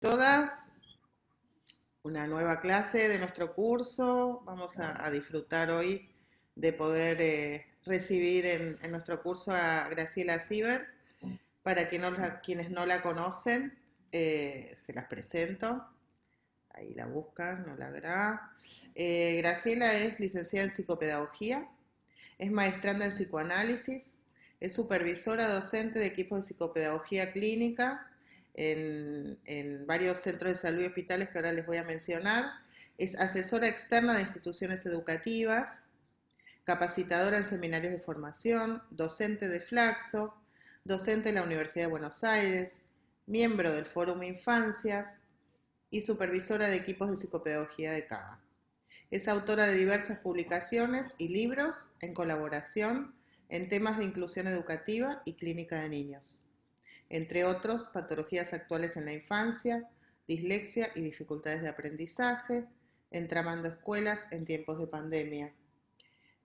Todas, una nueva clase de nuestro curso. Vamos a disfrutar hoy de poder recibir en nuestro curso a Graciela Sieber. Para quienes no la conocen, se las presento. Ahí la buscan, no la verá. Graciela es licenciada en psicopedagogía, es maestranda en psicoanálisis, es supervisora docente de equipos de psicopedagogía clínica en varios centros de salud y hospitales que ahora les voy a mencionar. Es asesora externa de instituciones educativas, capacitadora en seminarios de formación, docente de Flaxo, docente en la Universidad de Buenos Aires, miembro del Fórum Infancias y supervisora de equipos de psicopedagogía de CAGA. Es autora de diversas publicaciones y libros en colaboración en temas de inclusión educativa y clínica de niños, entre otros, patologías actuales en la infancia, dislexia y dificultades de aprendizaje, entramando escuelas en tiempos de pandemia.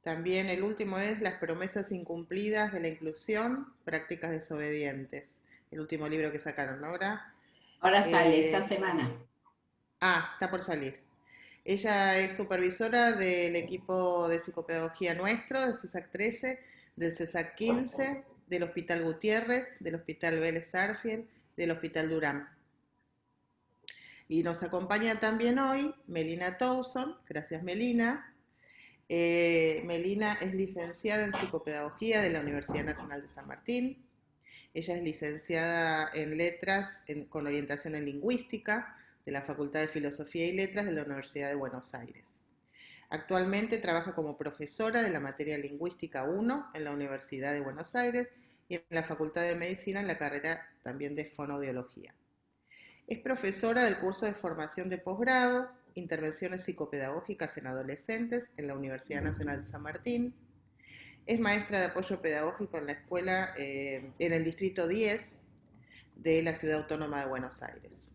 También el último es Las promesas incumplidas de la inclusión, prácticas desobedientes, el último libro que sacaron, ¿no? Ahora sale, esta Eh, semana. está por salir. Ella es supervisora del equipo de psicopedagogía nuestro, del CESAC 13, del CESAC 15, del Hospital Gutiérrez, del Hospital Vélez Sarsfield, del Hospital Durán. Y nos acompaña también hoy Melina Towson. Gracias, Melina. Melina es licenciada en psicopedagogía de la Universidad Nacional de San Martín. Ella es licenciada en letras con orientación en lingüística de la Facultad de Filosofía y Letras de la Universidad de Buenos Aires. Actualmente trabaja como profesora de la materia Lingüística 1 en la Universidad de Buenos Aires y en la Facultad de Medicina en la carrera también de Fonoaudiología. Es profesora del curso de formación de posgrado, Intervenciones psicopedagógicas en adolescentes en la Universidad Nacional de San Martín. Es maestra de apoyo pedagógico en la escuela en el Distrito 10 de la Ciudad Autónoma de Buenos Aires.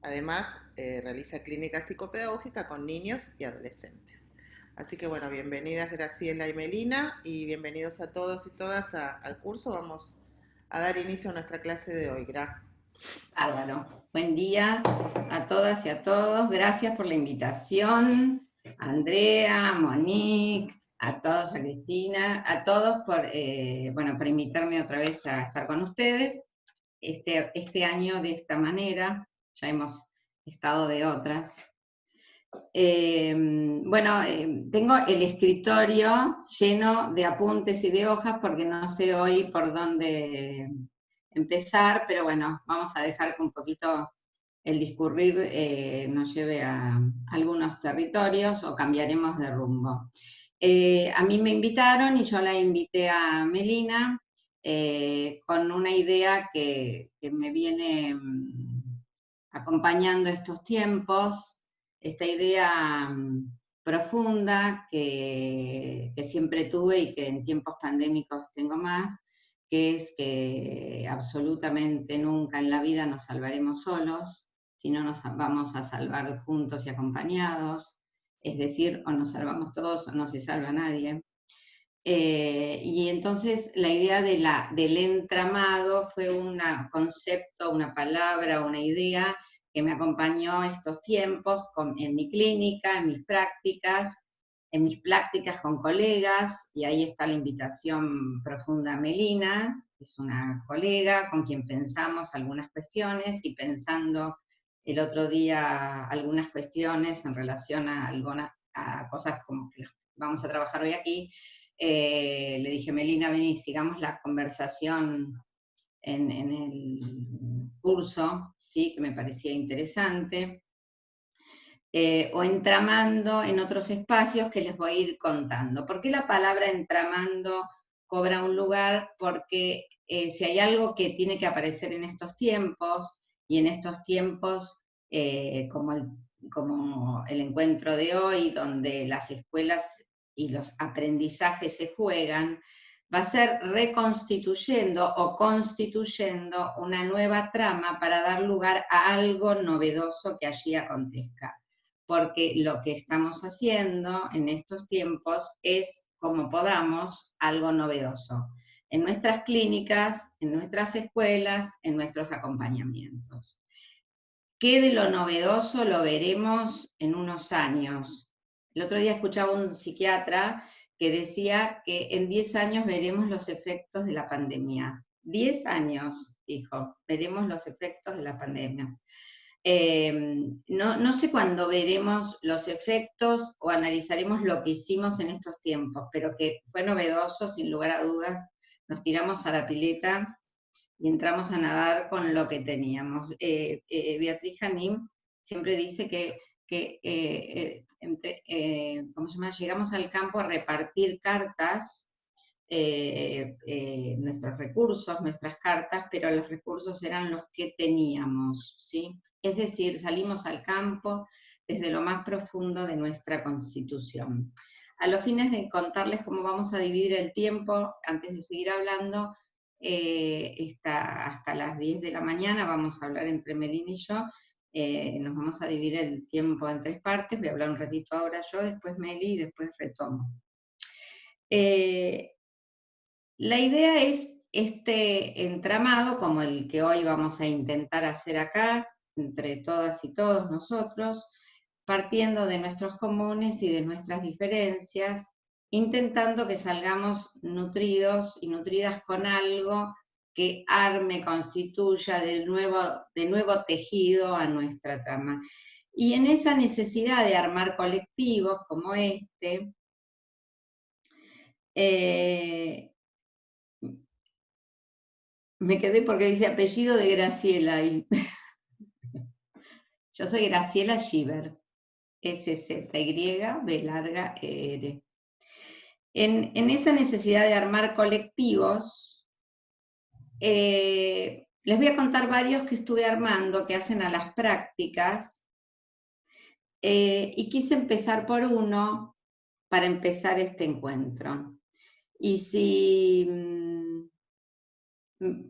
Además, realiza clínica psicopedagógica con niños y adolescentes. Así que bueno, bienvenidas Graciela y Melina y bienvenidos a todos y todas al curso. Vamos a dar inicio a nuestra clase de hoy. Bárbaro. Buen día a todas y a todos. Gracias por la invitación. A Andrea, a Monique, a todos, a Cristina, a todos por invitarme otra vez a estar con ustedes. Este año de esta manera, ya hemos estado de otras. Tengo el escritorio lleno de apuntes y de hojas porque no sé hoy por dónde empezar, pero bueno, vamos a dejar que un poquito el discurrir nos lleve a algunos territorios o cambiaremos de rumbo. A mí me invitaron y yo la invité a Melina con una idea que me viene acompañando estos tiempos, esta idea profunda que siempre tuve y que en tiempos pandémicos tengo más, que es que absolutamente nunca en la vida nos salvaremos solos, sino nos vamos a salvar juntos y acompañados, es decir, o nos salvamos todos o no se salva nadie. Y entonces la idea del entramado fue un concepto, una palabra, una idea que me acompañó estos tiempos en mi clínica, en mis prácticas con colegas, y ahí está la invitación profunda a Melina, que es una colega con quien pensamos algunas cuestiones y pensando el otro día algunas cuestiones en relación a cosas como que vamos a trabajar hoy aquí. Le dije, Melina, vení, sigamos la conversación en el curso, ¿sí? Que me parecía interesante, o entramando en otros espacios que les voy a ir contando. ¿Por qué la palabra entramando cobra un lugar? Porque si hay algo que tiene que aparecer en estos tiempos, y en estos tiempos como el encuentro de hoy, donde las escuelas y los aprendizajes se juegan, va a ser reconstituyendo o constituyendo una nueva trama para dar lugar a algo novedoso que allí acontezca. Porque lo que estamos haciendo en estos tiempos es, como podamos, algo novedoso. En nuestras clínicas, en nuestras escuelas, en nuestros acompañamientos. ¿Qué de lo novedoso lo veremos en unos años? El otro día escuchaba un psiquiatra que decía que en 10 años veremos los efectos de la pandemia. 10 años, dijo, veremos los efectos de la pandemia. No sé cuándo veremos los efectos o analizaremos lo que hicimos en estos tiempos, pero que fue novedoso, sin lugar a dudas. Nos tiramos a la pileta y entramos a nadar con lo que teníamos. Beatriz Janín siempre dice que ¿cómo se llama? Llegamos al campo a repartir cartas, nuestros recursos, nuestras cartas, pero los recursos eran los que teníamos, ¿sí? Es decir, salimos al campo desde lo más profundo de nuestra Constitución. A los fines de contarles cómo vamos a dividir el tiempo, antes de seguir hablando, hasta las 10 de la mañana vamos a hablar entre Melina y yo, nos vamos a dividir el tiempo en 3 partes, voy a hablar un ratito ahora yo, después Meli y después retomo. La idea es este entramado, como el que hoy vamos a intentar hacer acá, entre todas y todos nosotros, partiendo de nuestros comunes y de nuestras diferencias, intentando que salgamos nutridos y nutridas con algo que arme, constituya de nuevo tejido a nuestra trama. Y en esa necesidad de armar colectivos como este, me quedé porque dice apellido de Graciela ahí. Yo soy Graciela Schieber, SZY-B-R. En esa necesidad de armar colectivos, les voy a contar varios que estuve armando, que hacen a las prácticas, y quise empezar por uno para empezar este encuentro. Y si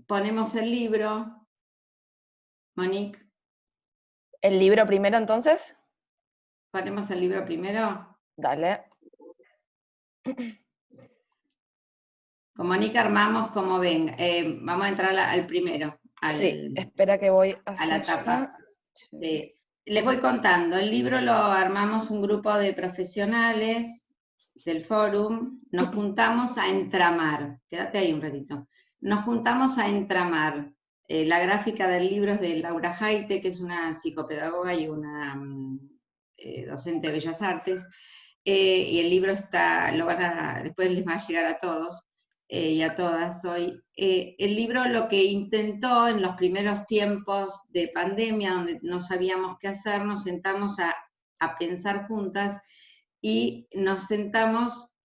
ponemos el libro, Monique. ¿El libro primero entonces? ¿Ponemos el libro primero? Dale. Con Mónica armamos como ven. Vamos a entrar al primero. Sí, espera que voy a la tapa. Sí. Les voy contando. El libro lo armamos un grupo de profesionales del fórum. Nos juntamos a entramar. Quédate ahí un ratito. Nos juntamos a entramar. La gráfica del libro es de Laura Haite, que es una psicopedagoga y una docente de Bellas Artes. Y el libro está, después les va a llegar a todos y a todas hoy. El libro lo que intentó en los primeros tiempos de pandemia, donde no sabíamos qué hacer, nos sentamos a pensar juntas y nos sentamos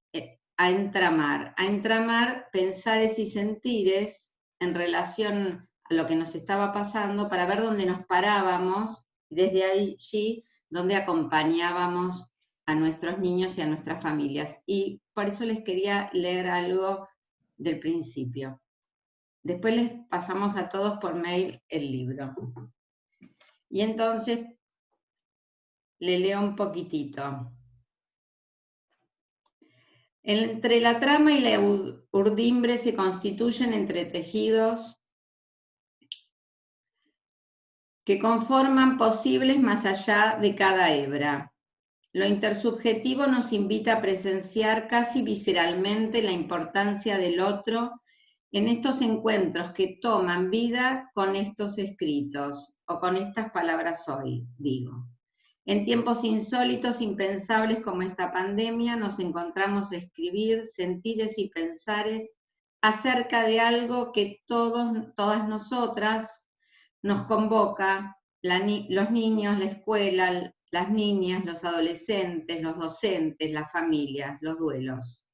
a entramar pensares y sentires en relación a lo que nos estaba pasando para ver dónde nos parábamos, desde allí donde acompañábamos a nuestros niños y a nuestras familias. Y por eso les quería leer algo del principio. Después les pasamos a todos por mail el libro. Y entonces le leo un poquitito. Entre la trama y la urdimbre se constituyen entretejidos que conforman posibles más allá de cada hebra. Lo intersubjetivo nos invita a presenciar casi visceralmente la importancia del otro en estos encuentros que toman vida con estos escritos, o con estas palabras hoy, digo. En tiempos insólitos, impensables como esta pandemia, nos encontramos a escribir sentires y pensares acerca de algo que todas nosotras nos convoca, los niños, la escuela, las niñas, los adolescentes, los docentes, las familias, los duelos.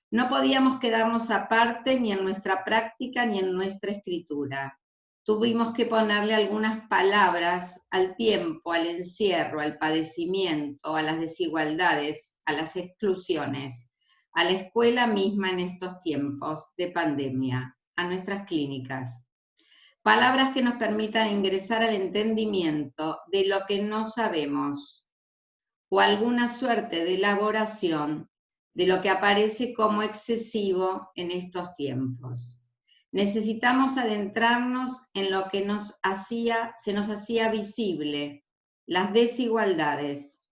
No podíamos quedarnos aparte ni en nuestra práctica ni en nuestra escritura. Tuvimos que ponerle algunas palabras al tiempo, al encierro, al padecimiento, a las desigualdades, a las exclusiones, a la escuela misma en estos tiempos de pandemia, a nuestras clínicas. Palabras que nos permitan ingresar al entendimiento de lo que no sabemos, o alguna suerte de elaboración de lo que aparece como excesivo en estos tiempos. Necesitamos adentrarnos en lo que se nos hacía visible, las desigualdades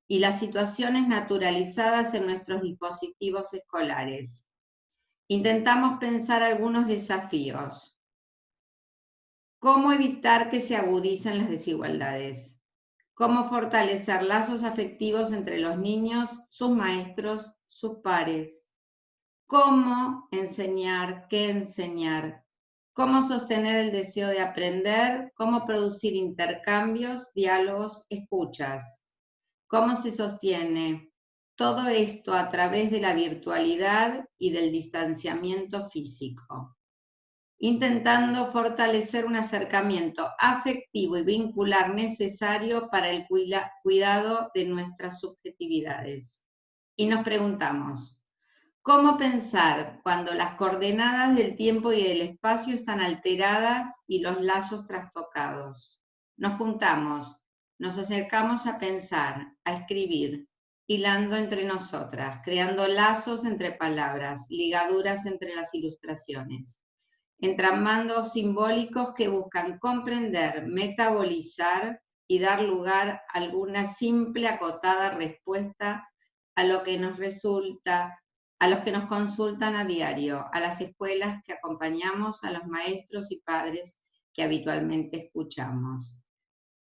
y las situaciones naturalizadas en nuestros dispositivos escolares. Intentamos pensar algunos desafíos. ¿Cómo evitar que se agudicen las desigualdades? ¿Cómo fortalecer lazos afectivos entre los niños, sus maestros, sus pares? ¿Cómo enseñar? ¿Qué enseñar? ¿Cómo sostener el deseo de aprender? ¿Cómo producir intercambios, diálogos, escuchas? ¿Cómo se sostiene todo esto a través de la virtualidad y del distanciamiento físico? Intentando fortalecer un acercamiento afectivo y vincular necesario para el cuidado de nuestras subjetividades. Y nos preguntamos, ¿cómo pensar cuando las coordenadas del tiempo y del espacio están alteradas y los lazos trastocados? Nos juntamos, nos acercamos a pensar, a escribir, hilando entre nosotras, creando lazos entre palabras, ligaduras entre las ilustraciones, entramandos simbólicos que buscan comprender, metabolizar y dar lugar a alguna simple acotada respuesta a lo que nos resulta, a los que nos consultan a diario, a las escuelas que acompañamos, a los maestros y padres que habitualmente escuchamos.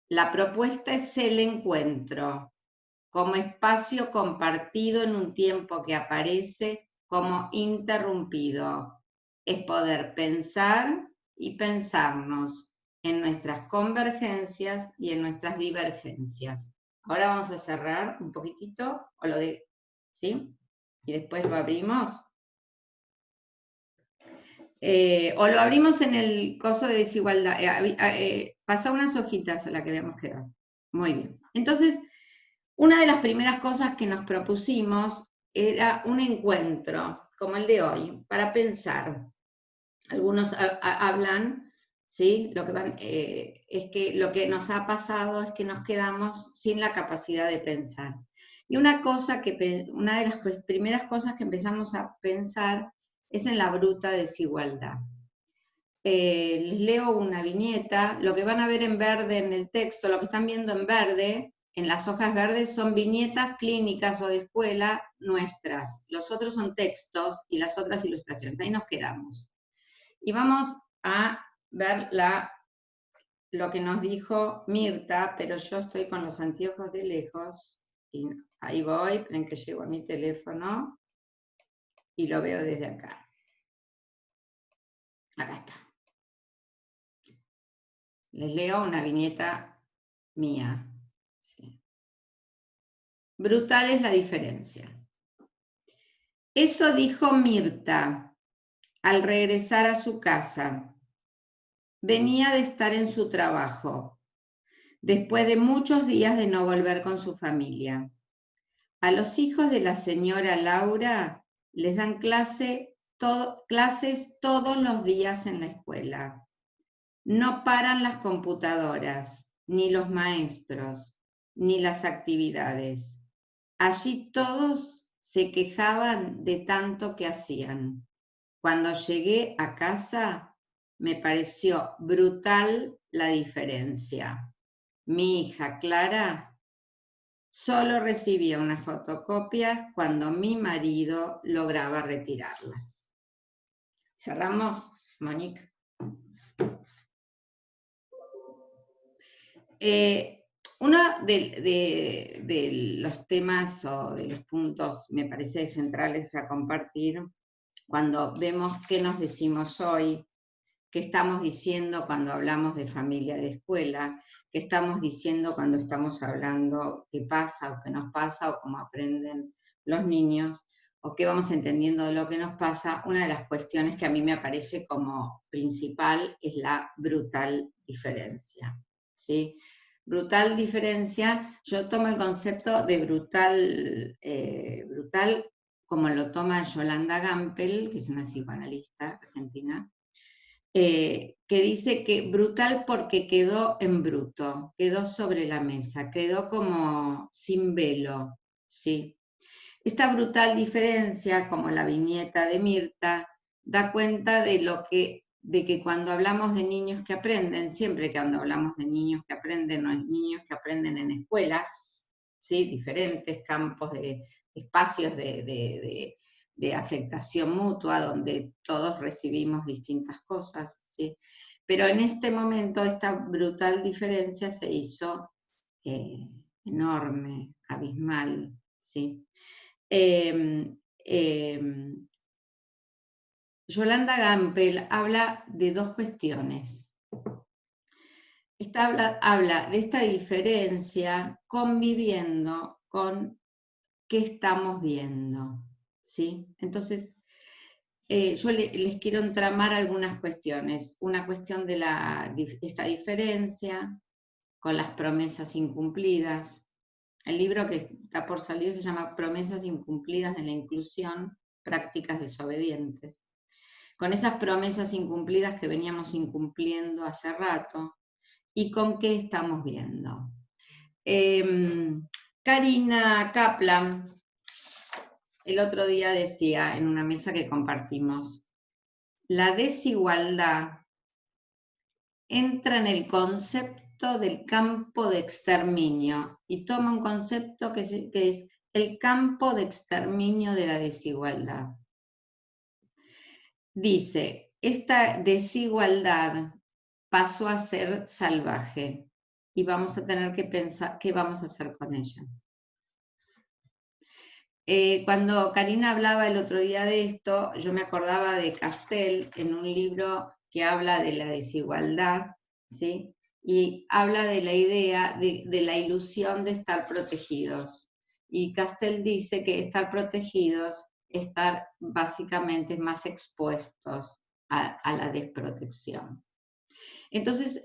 La propuesta es el encuentro, como espacio compartido en un tiempo que aparece como interrumpido. Es poder pensar y pensarnos en nuestras convergencias y en nuestras divergencias. Ahora vamos a cerrar un poquitito, ¿sí? Y después lo abrimos. O lo abrimos en el coso de desigualdad. Pasa unas hojitas a la que habíamos quedado. Muy bien. Entonces, una de las primeras cosas que nos propusimos era un encuentro, como el de hoy, para pensar. Algunos hablan, ¿sí? Es que lo que nos ha pasado es que nos quedamos sin la capacidad de pensar. Y una de las primeras cosas que empezamos a pensar es en la bruta desigualdad. Les leo una viñeta, lo que van a ver en verde en el texto, lo que están viendo en verde, en las hojas verdes, son viñetas clínicas o de escuela nuestras. Los otros son textos y las otras ilustraciones. Ahí nos quedamos. Y vamos a ver lo que nos dijo Mirta, pero yo estoy con los anteojos de lejos, y ahí voy, esperen que llego a mi teléfono, y lo veo desde acá. Acá está. Les leo una viñeta mía. Sí. Brutal es la diferencia. Eso dijo Mirta al regresar a su casa. Venía de estar en su trabajo, después de muchos días de no volver con su familia. A los hijos de la señora Laura les dan clases todos los días en la escuela. No paran las computadoras, ni los maestros, ni las actividades. Allí todos se quejaban de tanto que hacían. Cuando llegué a casa, me pareció brutal la diferencia. Mi hija Clara solo recibía unas fotocopias cuando mi marido lograba retirarlas. ¿Cerramos, Monique? Uno de los temas o de los puntos, me parece, centrales a compartir, cuando vemos qué nos decimos hoy, qué estamos diciendo cuando hablamos de familia de escuela, qué estamos diciendo cuando estamos hablando qué pasa o qué nos pasa o cómo aprenden los niños, o qué vamos entendiendo de lo que nos pasa, una de las cuestiones que a mí me aparece como principal es la brutal diferencia, ¿sí? Brutal diferencia, yo tomo el concepto de brutal como lo toma Yolanda Gampel, que es una psicoanalista argentina, que dice que brutal porque quedó en bruto, quedó sobre la mesa, quedó como sin velo, ¿sí? Esta brutal diferencia, como la viñeta de Mirta, da cuenta de que cuando hablamos de niños que aprenden, siempre que cuando hablamos de niños que aprenden, no es niños que aprenden en escuelas, ¿sí? Diferentes campos de espacios de afectación mutua, donde todos recibimos distintas cosas, ¿sí? Pero en este momento esta brutal diferencia se hizo enorme, abismal, ¿sí? Yolanda Gampel habla de dos cuestiones. Habla de esta diferencia conviviendo con qué estamos viendo, ¿sí? Entonces, yo les quiero entramar algunas cuestiones. Una cuestión de esta diferencia con las promesas incumplidas. El libro que está por salir se llama Promesas incumplidas de la inclusión, prácticas desobedientes. Con esas promesas incumplidas que veníamos incumpliendo hace rato, y con qué estamos viendo. Karina Kaplan, el otro día decía en una mesa que compartimos, la desigualdad entra en el concepto del campo de exterminio, y toma un concepto que es el campo de exterminio de la desigualdad. Dice, esta desigualdad pasó a ser salvaje y vamos a tener que pensar qué vamos a hacer con ella. Cuando Karina hablaba el otro día de esto, yo me acordaba de Castel en un libro que habla de la desigualdad, ¿sí? Y habla de la idea de la ilusión de estar protegidos. Y Castel dice que estar protegidos, estar básicamente más expuestos a la desprotección. Entonces,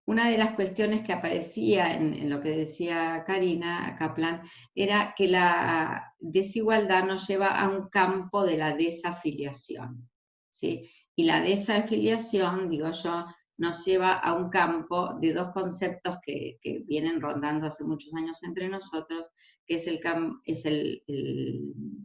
una de las cuestiones que aparecía en lo que decía Karina Kaplan era que la desigualdad nos lleva a un campo de la desafiliación, ¿sí? Y la desafiliación, digo yo, nos lleva a un campo de dos conceptos que vienen rondando hace muchos años entre nosotros, que es el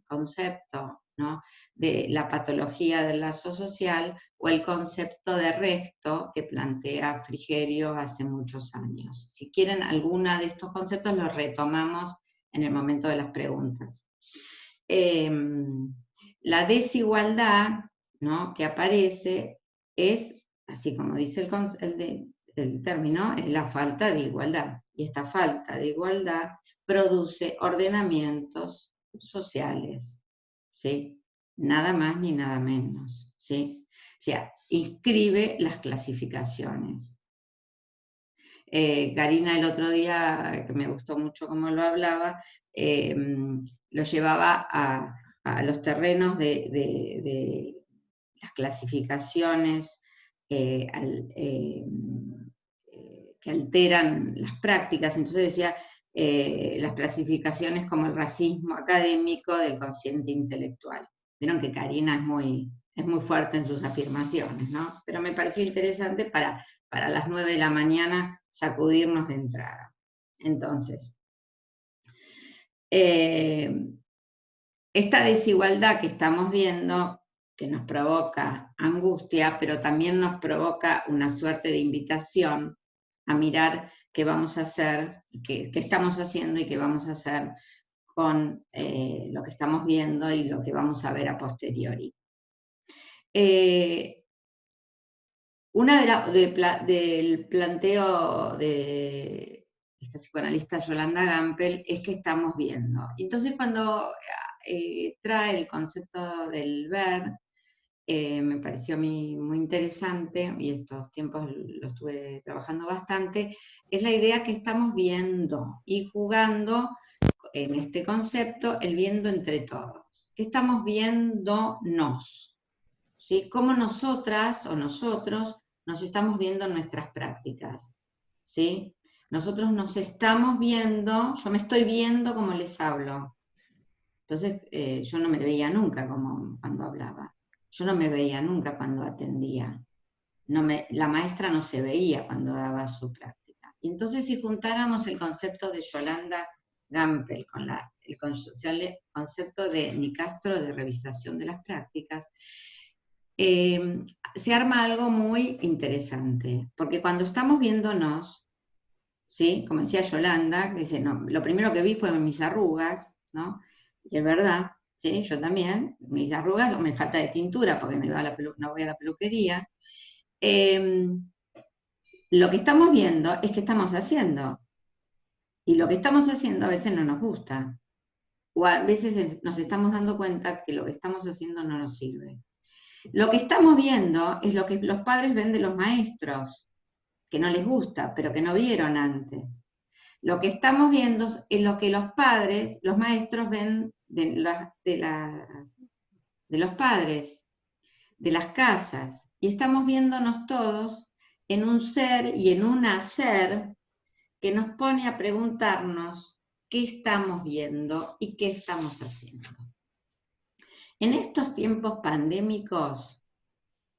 concepto, ¿no?, de la patología del lazo social, o el concepto de resto que plantea Frigerio hace muchos años. Si quieren alguna de estos conceptos los retomamos en el momento de las preguntas. La desigualdad, ¿no?, que aparece es, así como dice el término, es la falta de igualdad. Y esta falta de igualdad produce ordenamientos sociales, ¿sí? Nada más ni nada menos, ¿sí? O sea, inscribe las clasificaciones. Karina el otro día, que me gustó mucho cómo lo hablaba, lo llevaba a los terrenos de las clasificaciones que alteran las prácticas. Entonces decía, las clasificaciones como el racismo académico del consciente intelectual. Vieron que Karina es muy fuerte en sus afirmaciones, ¿no? Pero me pareció interesante para las 9 de la mañana sacudirnos de entrada. Entonces, esta desigualdad que estamos viendo, que nos provoca angustia, pero también nos provoca una suerte de invitación a mirar qué vamos a hacer, qué estamos haciendo y qué vamos a hacer con lo que estamos viendo y lo que vamos a ver a posteriori. Una del planteo de esta psicoanalista Yolanda Gampel es que estamos viendo. Entonces cuando trae el concepto del ver, me pareció a mí muy interesante, y estos tiempos lo estuve trabajando bastante, es la idea que estamos viendo y jugando en este concepto el viendo entre todos. ¿Qué estamos viéndonos? ¿Sí? ¿Cómo nosotras o nosotros nos estamos viendo en nuestras prácticas? ¿Sí? Nosotros nos estamos viendo, yo me estoy viendo como les hablo. Entonces, yo no me veía nunca como cuando hablaba. Yo no me veía nunca cuando atendía. La maestra no se veía cuando daba su práctica. Y entonces, si juntáramos el concepto de Yolanda Gampel, con el concepto de Nicastro de revisación de las prácticas, se arma algo muy interesante, porque cuando estamos viéndonos, ¿sí? Como decía Yolanda, que dice, no, lo primero que vi fue mis arrugas, ¿no? Y es verdad, ¿sí? Yo también, mis arrugas, o me falta de tintura porque no voy a la peluquería. Lo que estamos viendo es qué estamos haciendo. Y lo que estamos haciendo a veces no nos gusta. O a veces nos estamos dando cuenta que lo que estamos haciendo no nos sirve. Lo que estamos viendo es lo que los padres ven de los maestros, que no les gusta, pero que no vieron antes. Lo que estamos viendo es lo que los padres, los maestros ven de los padres, de las casas. Y estamos viéndonos todos en un ser y en un hacer que nos pone a preguntarnos qué estamos viendo y qué estamos haciendo. En estos tiempos pandémicos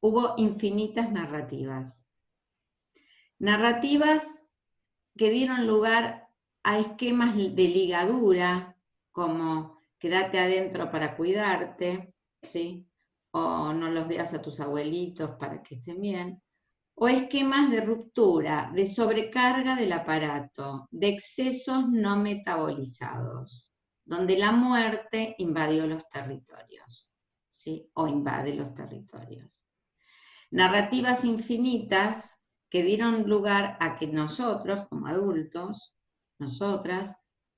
hubo infinitas narrativas. Narrativas que dieron lugar a esquemas de ligadura, como quédate adentro para cuidarte, ¿sí? O no los veas a tus abuelitos para que estén bien, o esquemas de ruptura, de sobrecarga del aparato, de excesos no metabolizados, donde la muerte invadió los territorios, ¿sí? O invade los territorios. Narrativas infinitas que dieron lugar a que nosotros, como adultos, nosotras,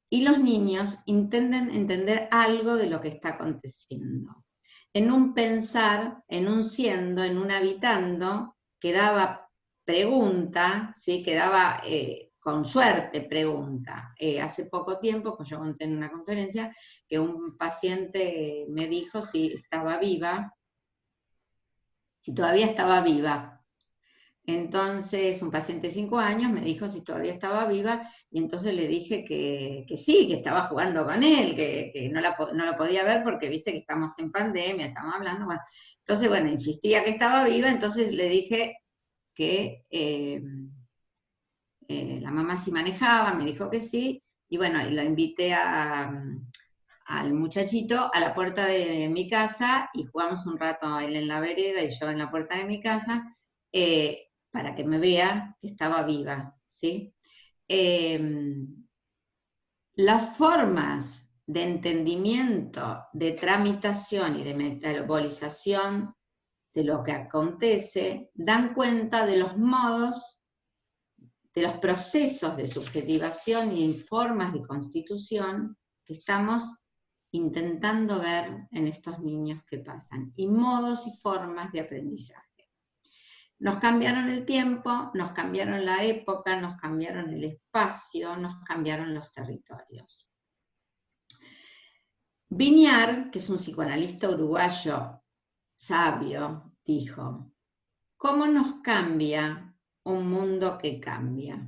y los niños intenten entender algo de lo que está aconteciendo. En un pensar, en un siendo, en un habitando, que daba pregunta, ¿sí? Que daba, con suerte, pregunta. Hace poco tiempo, pues yo conté en una conferencia, que un paciente me dijo si estaba viva, si todavía estaba viva. Entonces, un paciente de 5 años me dijo si todavía estaba viva, y entonces le dije que sí, que estaba jugando con él, que no lo podía ver porque viste que estamos en pandemia, estamos hablando, bueno. Entonces, bueno, insistía que estaba viva, entonces le dije que la mamá sí manejaba, me dijo que sí, y bueno, y lo invité al muchachito a la puerta de mi casa, y jugamos un rato él en la vereda y yo en la puerta de mi casa, para que me vea que estaba viva, ¿sí? Las formas de entendimiento, de tramitación y de metabolización de lo que acontece dan cuenta de los modos, de los procesos de subjetivación y formas de constitución que estamos intentando ver en estos niños que pasan, y modos y formas de aprendizaje. Nos cambiaron el tiempo, nos cambiaron la época, nos cambiaron el espacio, nos cambiaron los territorios. Viñar, que es un psicoanalista uruguayo sabio, dijo, ¿cómo nos cambia un mundo que cambia?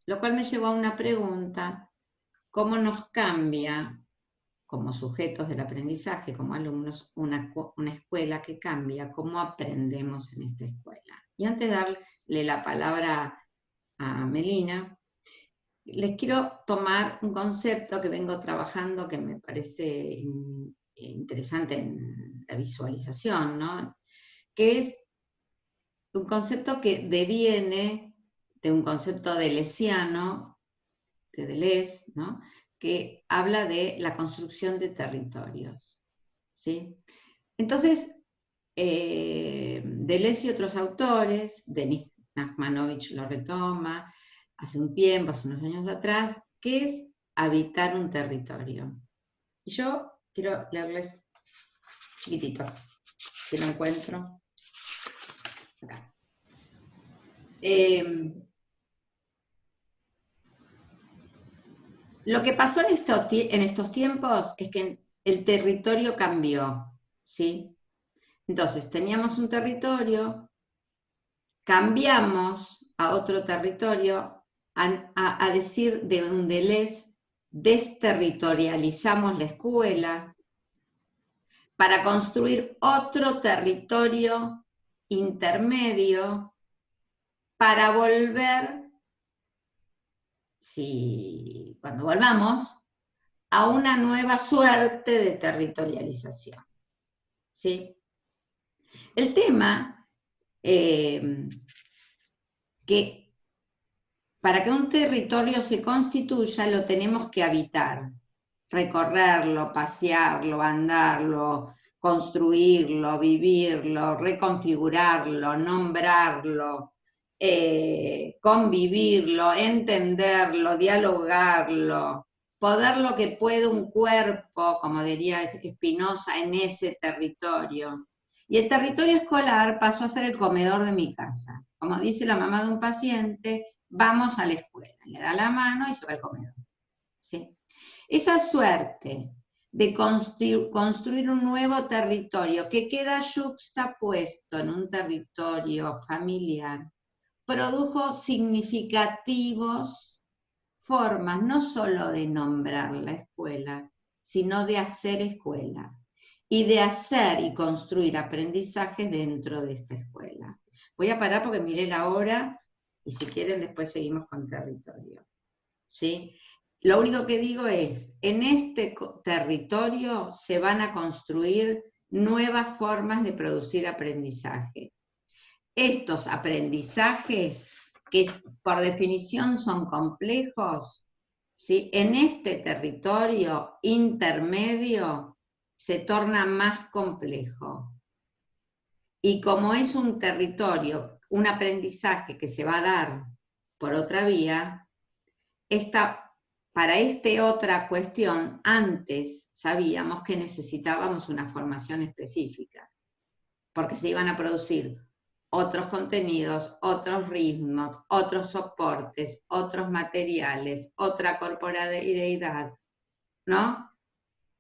Lo cual me llevó a una pregunta, ¿cómo nos cambia como sujetos del aprendizaje, como alumnos, una escuela que cambia? ¿Cómo aprendemos en esta escuela? Y antes de darle la palabra a Melina, les quiero tomar un concepto que vengo trabajando que me parece interesante en la visualización, ¿no? Que es un concepto que deviene de un concepto deleuziano, de Deleuze, ¿no? Que habla de la construcción de territorios, ¿sí? Entonces, Deleuze y otros autores, Denis Nachmanovich lo retoma hace un tiempo, hace unos años atrás, que es habitar un territorio. Y yo quiero leerles chiquitito, si lo encuentro. Acá. Lo que pasó en estos tiempos es que el territorio cambió, ¿sí? Entonces, teníamos un territorio, cambiamos a otro territorio, a decir de un Deleuze, desterritorializamos la escuela para construir otro territorio intermedio para volver, cuando volvamos, a una nueva suerte de territorialización. ¿Sí? El tema que para que un territorio se constituya lo tenemos que habitar, recorrerlo, pasearlo, andarlo, construirlo, vivirlo, reconfigurarlo, nombrarlo, convivirlo, entenderlo, dialogarlo, poder lo que puede un cuerpo, como diría Spinoza, en ese territorio. Y el territorio escolar pasó a ser el comedor de mi casa. Como dice la mamá de un paciente, vamos a la escuela, le da la mano y se va al comedor. ¿Sí? Esa suerte de construir un nuevo territorio que queda yuxtapuesto en un territorio familiar, produjo significativos formas no solo de nombrar la escuela, sino de hacer escuela y de hacer y construir aprendizajes dentro de esta escuela. Voy a parar porque miré la hora y si quieren después seguimos con territorio. ¿Sí? Lo único que digo es, en este territorio se van a construir nuevas formas de producir aprendizaje. Estos aprendizajes, que por definición son complejos, ¿sí? En este territorio intermedio se torna más complejo. Y como es un territorio, un aprendizaje que se va a dar por otra vía, para esta otra cuestión, antes sabíamos que necesitábamos una formación específica, porque se iban a producir otros contenidos, otros ritmos, otros soportes, otros materiales, otra corporeidad, ¿no?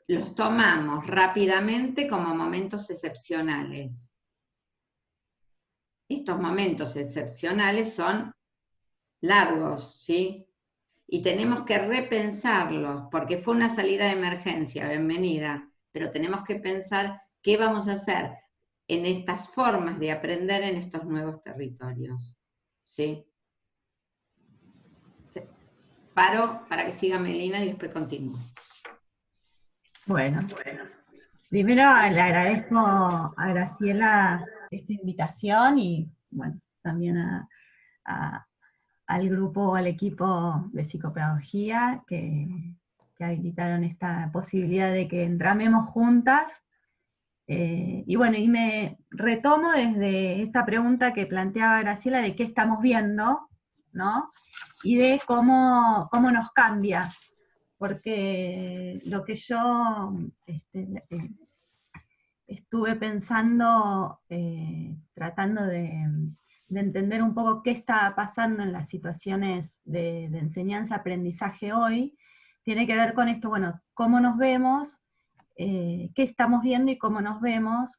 Los tomamos rápidamente como momentos excepcionales. Estos momentos excepcionales son largos, ¿sí? Y tenemos que repensarlos, porque fue una salida de emergencia, bienvenida, pero tenemos que pensar qué vamos a hacer en estas formas de aprender en estos nuevos territorios. ¿Sí? Paro para que siga Melina y después continúo. Bueno, primero le agradezco a Graciela esta invitación y bueno, también al grupo, al equipo de psicopedagogía que habilitaron esta posibilidad de que entramemos juntas. Y bueno, y me retomo desde esta pregunta que planteaba Graciela de qué estamos viendo, ¿no? Y de cómo nos cambia, porque lo que yo estuve pensando, tratando de entender un poco qué está pasando en las situaciones de enseñanza-aprendizaje hoy, tiene que ver con esto, bueno, cómo nos vemos, qué estamos viendo y cómo nos vemos,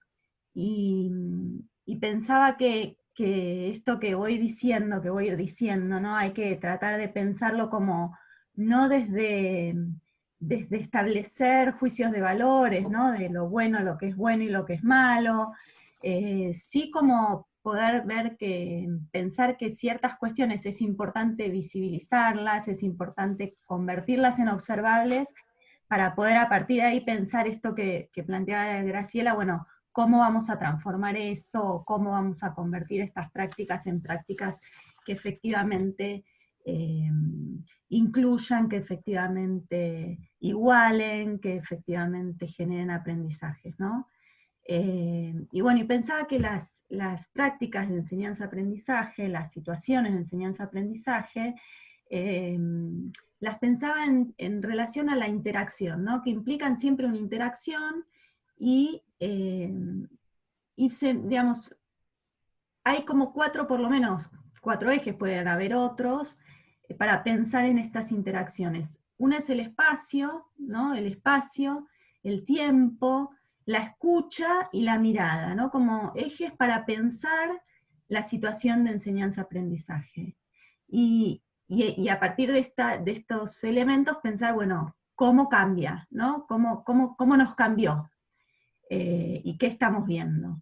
y pensaba que esto que voy diciendo, que voy a ir diciendo, ¿no? Hay que tratar de pensarlo como, no desde establecer juicios de valores, ¿no? De lo bueno, lo que es bueno y lo que es malo, sí como poder pensar que ciertas cuestiones es importante visibilizarlas, es importante convertirlas en observables, para poder a partir de ahí pensar esto que planteaba Graciela, bueno, cómo vamos a transformar esto, cómo vamos a convertir estas prácticas en prácticas que efectivamente incluyan, que efectivamente igualen, que efectivamente generen aprendizajes, ¿no? Y bueno, y pensaba que las prácticas de enseñanza-aprendizaje, las situaciones de enseñanza-aprendizaje, las pensaba en relación a la interacción, ¿no? Que implican siempre una interacción y digamos, hay como por lo menos cuatro ejes, pueden haber otros, para pensar en estas interacciones. Una es el espacio, ¿no? El espacio, el tiempo, la escucha y la mirada, ¿no? Como ejes para pensar la situación de enseñanza-aprendizaje. Y a partir de estos elementos pensar, bueno, ¿cómo cambia? ¿No? ¿Cómo nos cambió? ¿Y qué estamos viendo?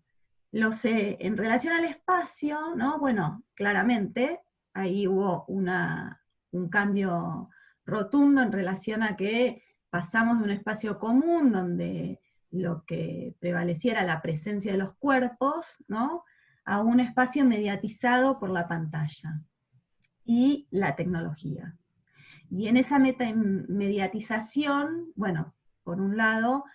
En relación al espacio, ¿no? Bueno, claramente ahí hubo un cambio rotundo en relación a que pasamos de un espacio común donde lo que prevaleciera la presencia de los cuerpos, ¿no?, a un espacio mediatizado por la pantalla y la tecnología. Y en esa mediatización, bueno, por un lado,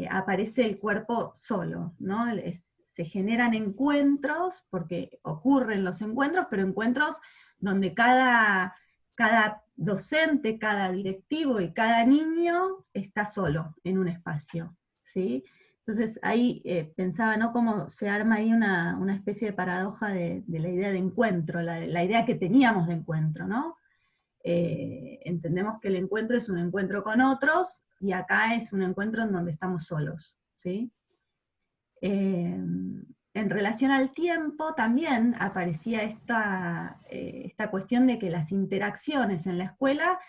aparece el cuerpo solo, ¿no? Se generan encuentros, porque ocurren los encuentros, pero encuentros donde cada docente, cada directivo y cada niño está solo en un espacio, ¿sí? Entonces ahí pensaba, ¿no?, cómo se arma ahí una especie de paradoja de la idea de encuentro, la idea que teníamos de encuentro, ¿no? Entendemos que el encuentro es un encuentro con otros, y acá es un encuentro en donde estamos solos, ¿sí? En relación al tiempo también aparecía esta cuestión de que las interacciones en la escuela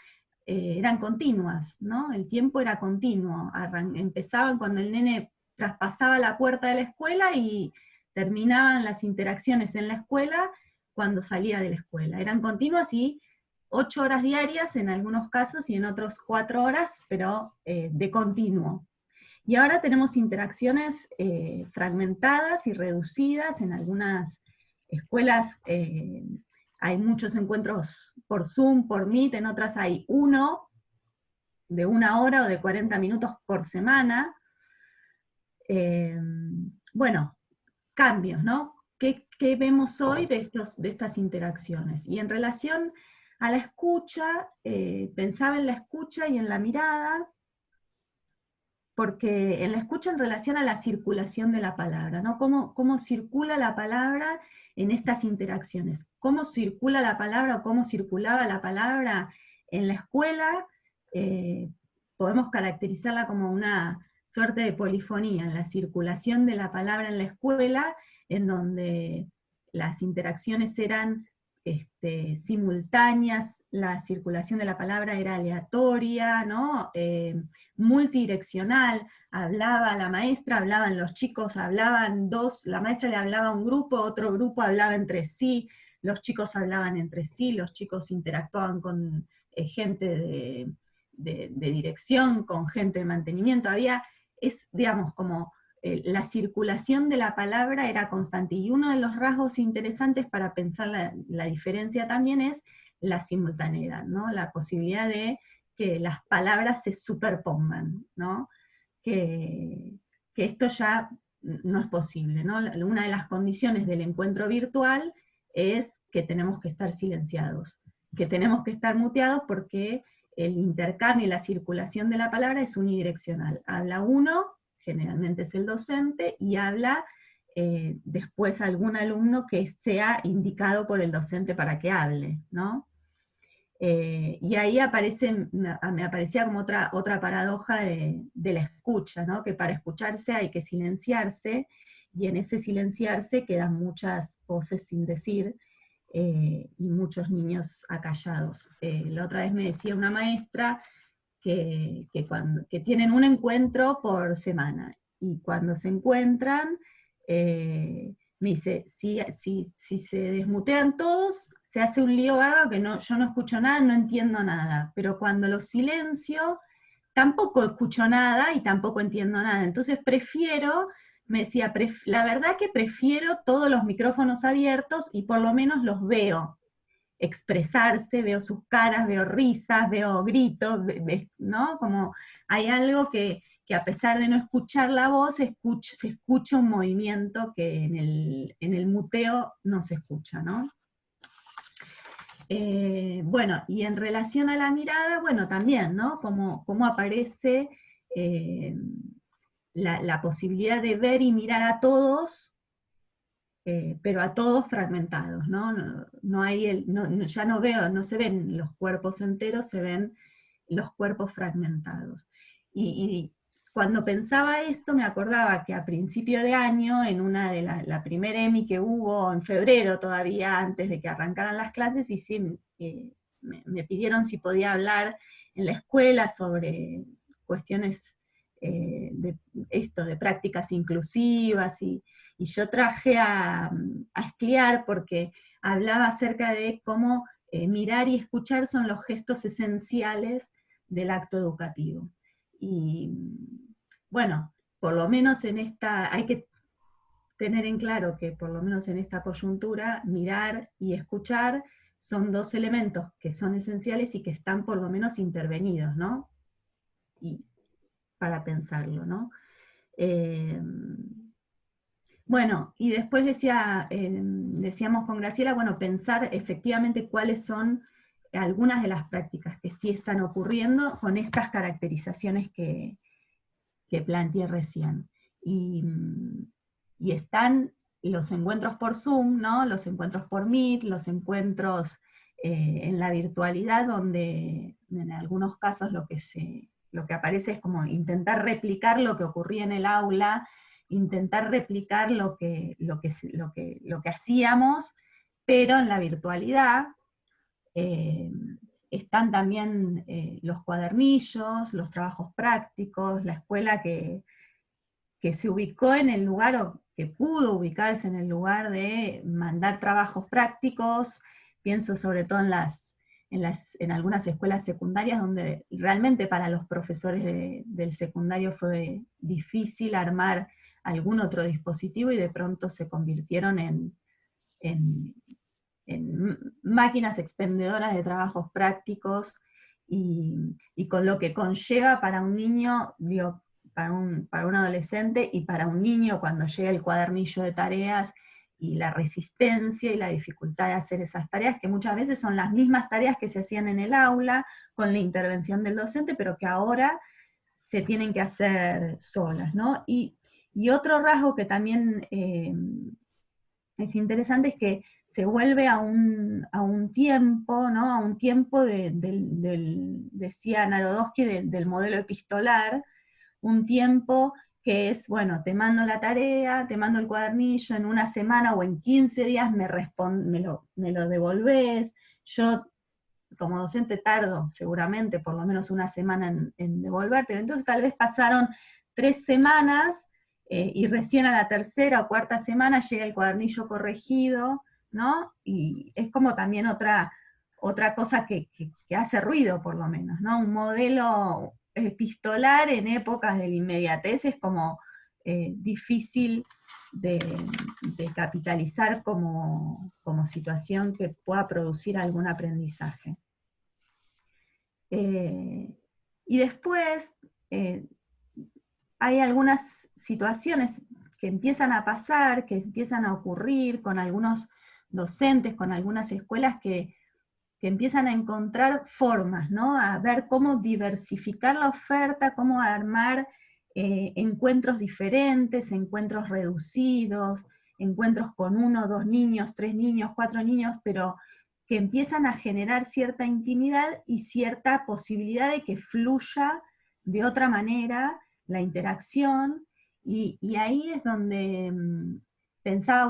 eran continuas, ¿no? El tiempo era continuo, empezaban cuando el nene traspasaba la puerta de la escuela y terminaban las interacciones en la escuela cuando salía de la escuela. Eran continuas y 8 horas diarias en algunos casos y en otros 4 horas, pero de continuo. Y ahora tenemos interacciones fragmentadas y reducidas. En algunas escuelas hay muchos encuentros por Zoom, por Meet, en otras hay uno de 1 hora o de 40 minutos por semana. Bueno, cambios, ¿no? ¿Qué vemos hoy de estas interacciones? Y en relación a la escucha, pensaba en la escucha y en la mirada, porque en la escucha en relación a la circulación de la palabra, ¿no? ¿Cómo circula la palabra en estas interacciones? ¿Cómo circula la palabra o cómo circulaba la palabra en la escuela? Podemos caracterizarla como una suerte de polifonía, en la circulación de la palabra en la escuela, en donde las interacciones eran simultáneas, la circulación de la palabra era aleatoria, ¿no? Multidireccional, hablaba la maestra, hablaban los chicos, hablaban dos, la maestra le hablaba a un grupo, otro grupo hablaba entre sí, los chicos hablaban entre sí, los chicos interactuaban con gente de dirección, con gente de mantenimiento, digamos, como la circulación de la palabra era constante, y uno de los rasgos interesantes para pensar la diferencia también es la simultaneidad, ¿no? La posibilidad de que las palabras se superpongan, ¿no? Que esto ya no es posible, ¿no? Una de las condiciones del encuentro virtual es que tenemos que estar silenciados, que tenemos que estar muteados, porque el intercambio y la circulación de la palabra es unidireccional. Habla uno, generalmente es el docente, y habla después algún alumno que sea indicado por el docente para que hable, ¿no? Y ahí me aparecía como otra paradoja de la escucha, ¿no? Que para escucharse hay que silenciarse, y en ese silenciarse quedan muchas voces sin decir, y muchos niños acallados. La otra vez me decía una maestra que tienen un encuentro por semana, y cuando se encuentran, me dice, si se desmutean todos, se hace un lío bárbaro, que yo no escucho nada, no entiendo nada, pero cuando los silencio, tampoco escucho nada y tampoco entiendo nada. Entonces me decía, la verdad que prefiero todos los micrófonos abiertos y por lo menos los veo expresarse, veo sus caras, veo risas, veo gritos, ¿no? Como hay algo que a pesar de no escuchar la voz, se escucha un movimiento que en el muteo no se escucha, ¿no? Bueno, y en relación a la mirada, bueno, también, ¿no? Cómo aparece la posibilidad de ver y mirar a todos, pero a todos fragmentados, ¿no? Ya no veo, no se ven los cuerpos enteros, se ven los cuerpos fragmentados. Y cuando pensaba esto, me acordaba que a principio de año, en una de la primera EMI que hubo en febrero, todavía antes de que arrancaran las clases, y sí, me pidieron si podía hablar en la escuela sobre cuestiones de prácticas inclusivas, y yo traje a Escliar porque hablaba acerca de cómo mirar y escuchar son los gestos esenciales del acto educativo. Y bueno, por lo menos en esta, hay que tener en claro que por lo menos en esta coyuntura, mirar y escuchar son dos elementos que son esenciales y que están por lo menos intervenidos, ¿no? Y para pensarlo, ¿no? Bueno, y después decíamos con Graciela, bueno, pensar efectivamente cuáles son algunas de las prácticas que sí están ocurriendo con estas caracterizaciones que planteé recién. Y están los encuentros por Zoom, ¿no? Los encuentros por Meet, los encuentros en la virtualidad, donde en algunos casos lo que aparece es como intentar replicar lo que ocurría en el aula, intentar replicar lo que hacíamos, pero en la virtualidad. Están también los cuadernillos, los trabajos prácticos, la escuela que se ubicó en el lugar, o que pudo ubicarse en el lugar de mandar trabajos prácticos. Pienso sobre todo en algunas escuelas secundarias donde realmente para los profesores del secundario fue difícil armar algún otro dispositivo y de pronto se convirtieron en máquinas expendedoras de trabajos prácticos, y con lo que conlleva para un niño, digo, para un adolescente y para un niño cuando llega el cuadernillo de tareas, y la resistencia y la dificultad de hacer esas tareas, que muchas veces son las mismas tareas que se hacían en el aula, con la intervención del docente, pero que ahora se tienen que hacer solas, ¿no? Y otro rasgo que también es interesante es que se vuelve a un tiempo, ¿no? A un tiempo decía Narodowski, del modelo epistolar, un tiempo que es, bueno, te mando la tarea, te mando el cuadernillo, en una semana o en 15 días me lo devolvés. Yo, como docente, tardo seguramente por lo menos una semana en devolverte. Entonces tal vez pasaron 3 semanas, y recién a la tercera o cuarta semana llega el cuadernillo corregido, ¿no? Y es como también otra cosa que hace ruido, por lo menos, ¿no? Un modelo epistolar en épocas de la inmediatez es como difícil de capitalizar como situación que pueda producir algún aprendizaje. Y después hay algunas situaciones que empiezan a pasar, que empiezan a ocurrir con algunos docentes, con algunas escuelas que empiezan a encontrar formas, ¿no? A ver cómo diversificar la oferta, cómo armar encuentros diferentes, encuentros reducidos, encuentros con 1, 2 niños, 3 niños, 4 niños, pero que empiezan a generar cierta intimidad y cierta posibilidad de que fluya de otra manera la interacción, y ahí es donde pensaba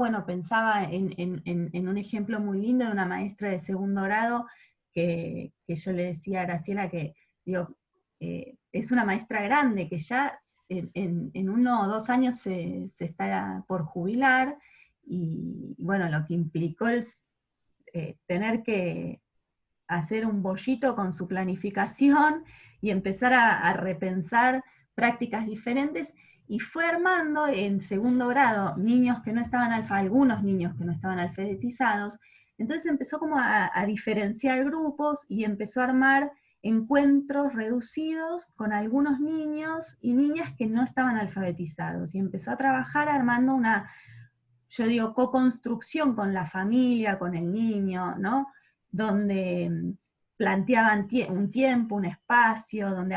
en un ejemplo muy lindo de una maestra de segundo grado que yo le decía a Graciela que, digo, es una maestra grande que ya en 1 o 2 años se está por jubilar, y bueno, lo que implicó es tener que hacer un bollito con su planificación y empezar a repensar prácticas diferentes, y fue armando en segundo grado niños que no estaban algunos niños que no estaban alfabetizados. Entonces empezó como a diferenciar grupos y empezó a armar encuentros reducidos con algunos niños y niñas que no estaban alfabetizados, y empezó a trabajar armando una, yo digo, co-construcción con la familia, con el niño, ¿no? Donde planteaban un tiempo, un espacio, donde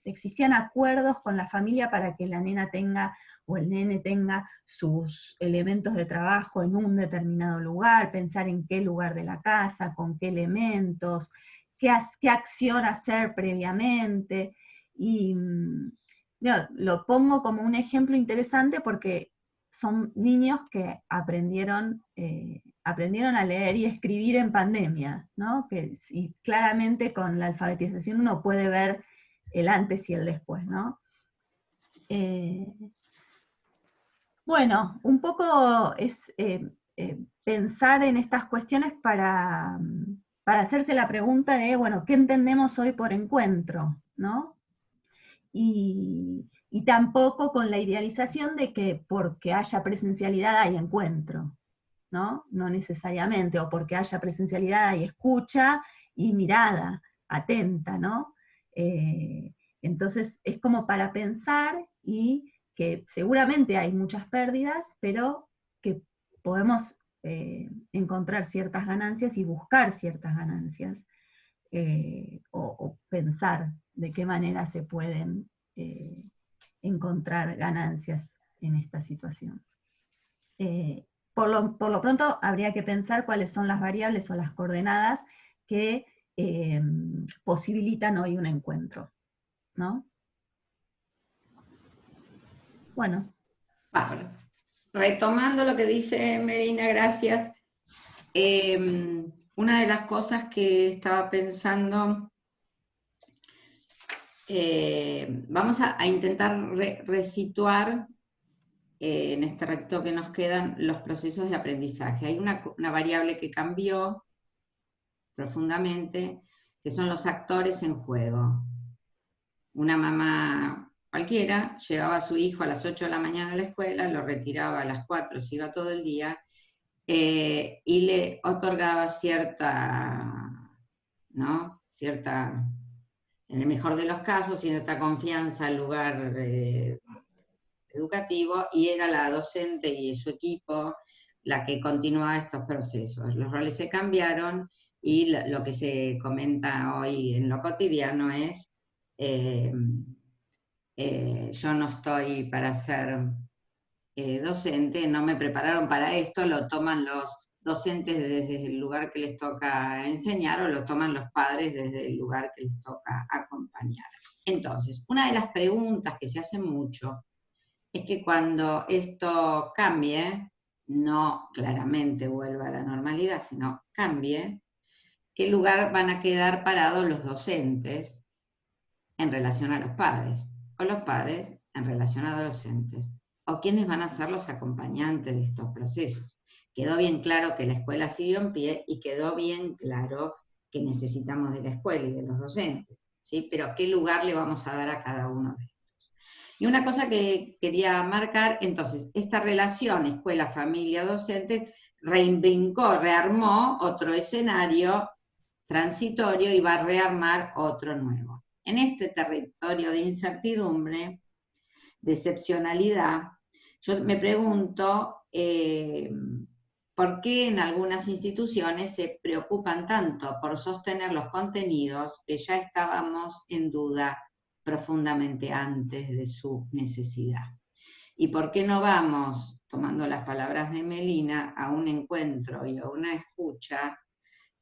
existían acuerdos con la familia para que la nena tenga, o el nene tenga, sus elementos de trabajo en un determinado lugar, pensar en qué lugar de la casa, con qué elementos, qué acción hacer previamente. Y lo pongo como un ejemplo interesante porque son niños que aprendieron a leer y escribir en pandemia, ¿no? Y claramente con la alfabetización uno puede ver el antes y el después, ¿no? Bueno, un poco es pensar en estas cuestiones para hacerse la pregunta de, bueno, ¿qué entendemos hoy por encuentro? ¿No? y tampoco con la idealización de que porque haya presencialidad hay encuentro, ¿no? No necesariamente, o porque haya presencialidad hay escucha y mirada atenta, ¿no? Entonces es como para pensar y que seguramente hay muchas pérdidas, pero que podemos encontrar ciertas ganancias y buscar ciertas ganancias, o pensar de qué manera se pueden encontrar ganancias en esta situación. Por lo pronto habría que pensar cuáles son las variables o las coordenadas que posibilitan hoy un encuentro, ¿no? Bueno. Bárbaro. Retomando lo que dice Melina, gracias. Una de las cosas que estaba pensando, vamos a intentar resituar en este ratito que nos quedan los procesos de aprendizaje. Hay una variable que cambió profundamente, que son los actores en juego. Una mamá cualquiera llevaba a su hijo a las 8 de la mañana a la escuela, lo retiraba a las 4, se iba todo el día, y le otorgaba cierta, en el mejor de los casos, cierta confianza al lugar educativo, y era la docente y su equipo la que continuaba estos procesos. Los roles se cambiaron y lo que se comenta hoy en lo cotidiano es yo no estoy para ser docente, no me prepararon para esto, lo toman los docentes desde el lugar que les toca enseñar o lo toman los padres desde el lugar que les toca acompañar. Entonces, una de las preguntas que se hace mucho es que cuando esto cambie, no claramente vuelva a la normalidad, sino cambie, ¿qué lugar van a quedar parados los docentes en relación a los padres? O los padres en relación a los docentes. O quiénes van a ser los acompañantes de estos procesos. Quedó bien claro que la escuela siguió en pie y quedó bien claro que necesitamos de la escuela y de los docentes, ¿sí? Pero ¿qué lugar le vamos a dar a cada uno de estos? Y una cosa que quería marcar, entonces, esta relación escuela-familia-docente rearmó otro escenario transitorio y va a rearmar otro nuevo. En este territorio de incertidumbre, de excepcionalidad, yo me pregunto por qué en algunas instituciones se preocupan tanto por sostener los contenidos que ya estábamos en duda profundamente antes de su necesidad. ¿Y por qué no vamos, tomando las palabras de Melina, a un encuentro y a una escucha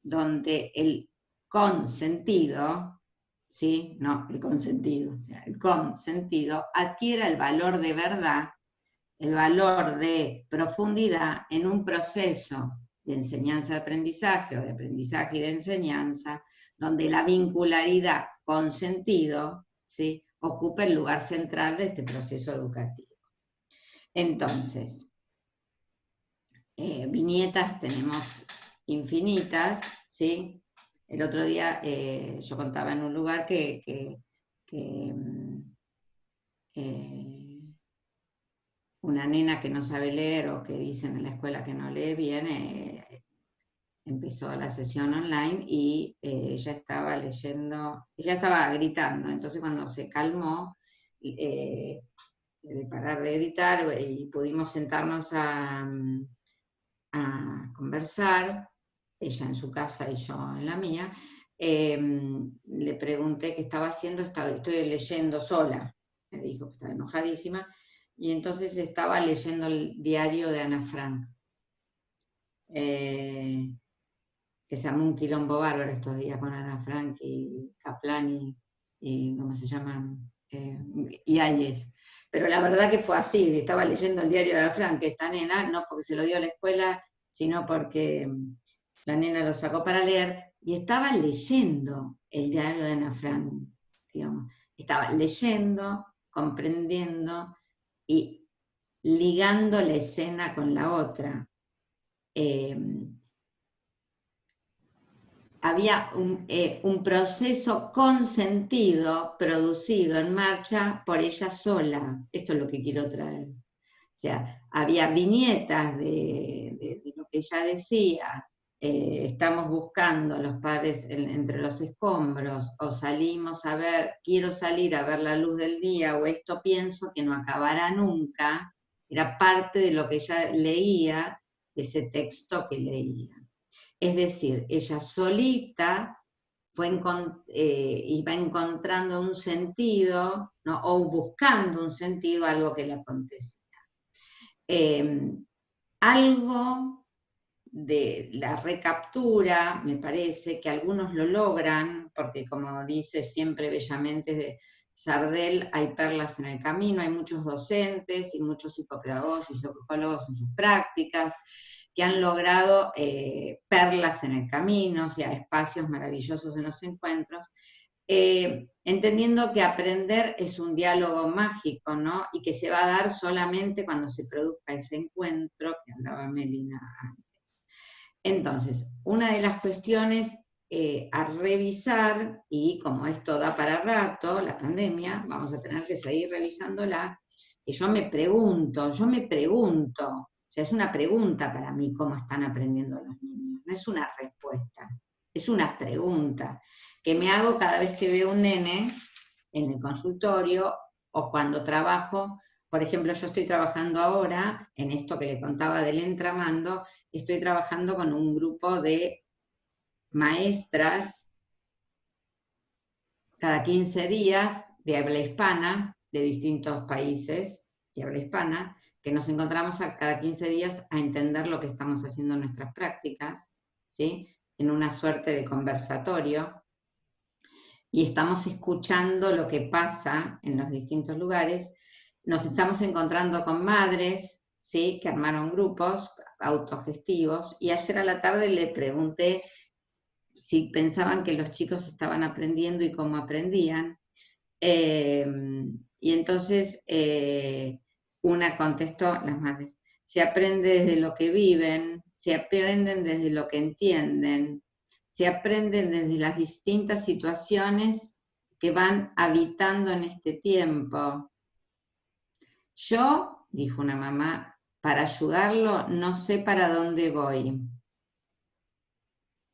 donde el consentido, ¿sí? No, el consentido, o sea, el consentido adquiera el valor de verdad, el valor de profundidad en un proceso de enseñanza-aprendizaje o de aprendizaje y de enseñanza, donde la vincularidad con sentido, ¿sí? Ocupa el lugar central de este proceso educativo. Entonces, viñetas tenemos infinitas, ¿sí? El otro día yo contaba en un lugar que una nena que no sabe leer o que dicen en la escuela que no lee bien, empezó la sesión online y ella estaba leyendo, ella estaba gritando, entonces cuando se calmó, de parar de gritar y pudimos sentarnos a conversar, ella en su casa y yo en la mía, le pregunté qué estaba haciendo, estoy leyendo sola, me dijo que estaba enojadísima, y entonces estaba leyendo el diario de Ana Frank, que se armó un quilombo bárbaro estos días con Ana Frank y Kaplan y ¿cómo se llaman? Y Hayes. Pero la verdad que fue así, estaba leyendo el diario de Ana Frank, que esta nena, no porque se lo dio a la escuela, sino porque la nena lo sacó para leer, y estaba leyendo el diario de Ana Frank, digamos. Estaba leyendo, comprendiendo y ligando la escena con la otra. había un proceso consentido, producido en marcha por ella sola. Esto es lo que quiero traer. O sea, había viñetas de lo que ella decía, estamos buscando a los padres entre los escombros, o salimos a ver, quiero salir a ver la luz del día, o esto pienso que no acabará nunca, era parte de lo que ella leía, de ese texto que leía. Es decir, ella solita iba encontrando un sentido, ¿no? O buscando un sentido a algo que le acontecía. Algo de la recaptura, me parece que algunos lo logran, porque como dice siempre bellamente Sardel, hay perlas en el camino, hay muchos docentes y muchos psicopedagogos y psicólogos en sus prácticas que han logrado perlas en el camino, o sea, espacios maravillosos en los encuentros, entendiendo que aprender es un diálogo mágico, ¿no? Y que se va a dar solamente cuando se produzca ese encuentro que hablaba Melina antes. Entonces, una de las cuestiones a revisar, y como esto da para rato, la pandemia, vamos a tener que seguir revisándola, que yo me pregunto, o sea, es una pregunta para mí cómo están aprendiendo los niños, no es una respuesta, es una pregunta que me hago cada vez que veo un nene en el consultorio o cuando trabajo. Por ejemplo, yo estoy trabajando ahora, en esto que le contaba del entramando, estoy trabajando con un grupo de maestras cada 15 días de habla hispana, de distintos países de habla hispana, que nos encontramos cada 15 días a entender lo que estamos haciendo en nuestras prácticas, ¿sí? En una suerte de conversatorio, y estamos escuchando lo que pasa en los distintos lugares. Nos estamos encontrando con madres, ¿sí? Que armaron grupos autogestivos, y ayer a la tarde le pregunté si pensaban que los chicos estaban aprendiendo y cómo aprendían. Y entonces una contestó, las madres, se aprende desde lo que viven, se aprenden desde lo que entienden, se aprenden desde las distintas situaciones que van habitando en este tiempo. Yo, dijo una mamá, para ayudarlo no sé para dónde voy.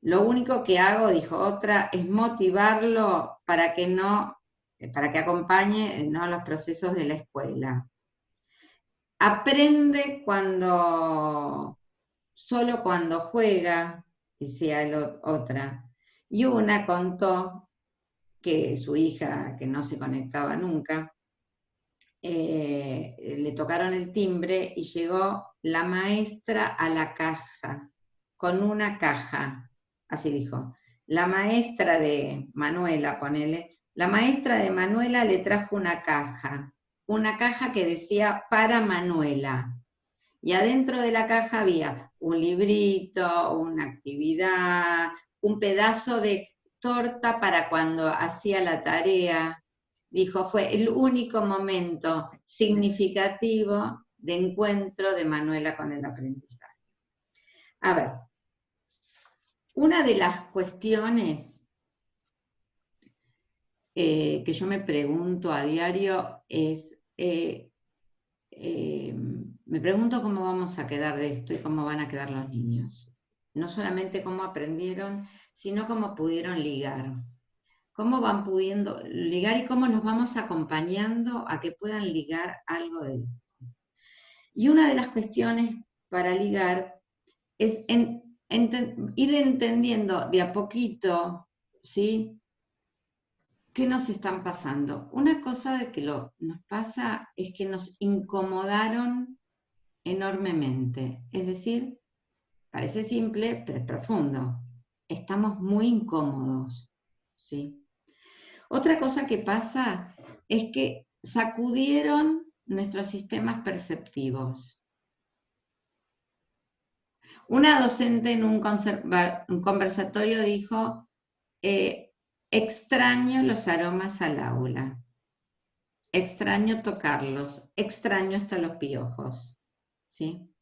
Lo único que hago, dijo otra, es motivarlo para que acompañe, ¿no?, los procesos de la escuela. Aprende solo cuando juega, decía otra. Y una contó que su hija, que no se conectaba nunca, le tocaron el timbre y llegó la maestra a la casa con una caja, así dijo. La maestra de Manuela, ponele, la maestra de Manuela le trajo una caja que decía para Manuela. Y adentro de la caja había un librito, una actividad, un pedazo de torta para cuando hacía la tarea. Dijo, fue el único momento significativo de encuentro de Manuela con el aprendizaje. A ver, una de las cuestiones que yo me pregunto a diario es, me pregunto cómo vamos a quedar de esto y cómo van a quedar los niños. No solamente cómo aprendieron, sino cómo pudieron ligar. Cómo van pudiendo ligar y cómo los vamos acompañando a que puedan ligar algo de esto. Y una de las cuestiones para ligar es ir entendiendo de a poquito, ¿sí?, qué nos están pasando. Una cosa de que nos pasa es que nos incomodaron enormemente. Es decir, parece simple, pero es profundo. Estamos muy incómodos, ¿sí? Otra cosa que pasa es que sacudieron nuestros sistemas perceptivos. Una docente en un conversatorio dijo, extraño los aromas al aula, extraño tocarlos, extraño hasta los piojos, ¿sí?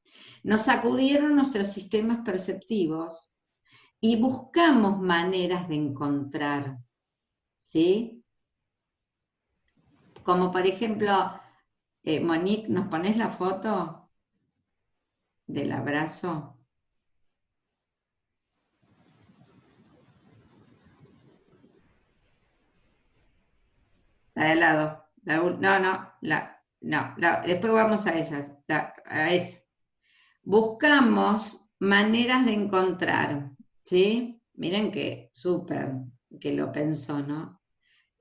Nos sacudieron nuestros sistemas perceptivos y buscamos maneras de encontrar, ¿sí? Como por ejemplo, Monique, ¿nos pones la foto del abrazo? La de lado. Después vamos a esa. A esa. Buscamos maneras de encontrar, ¿sí? Miren que súper que lo pensó, ¿no?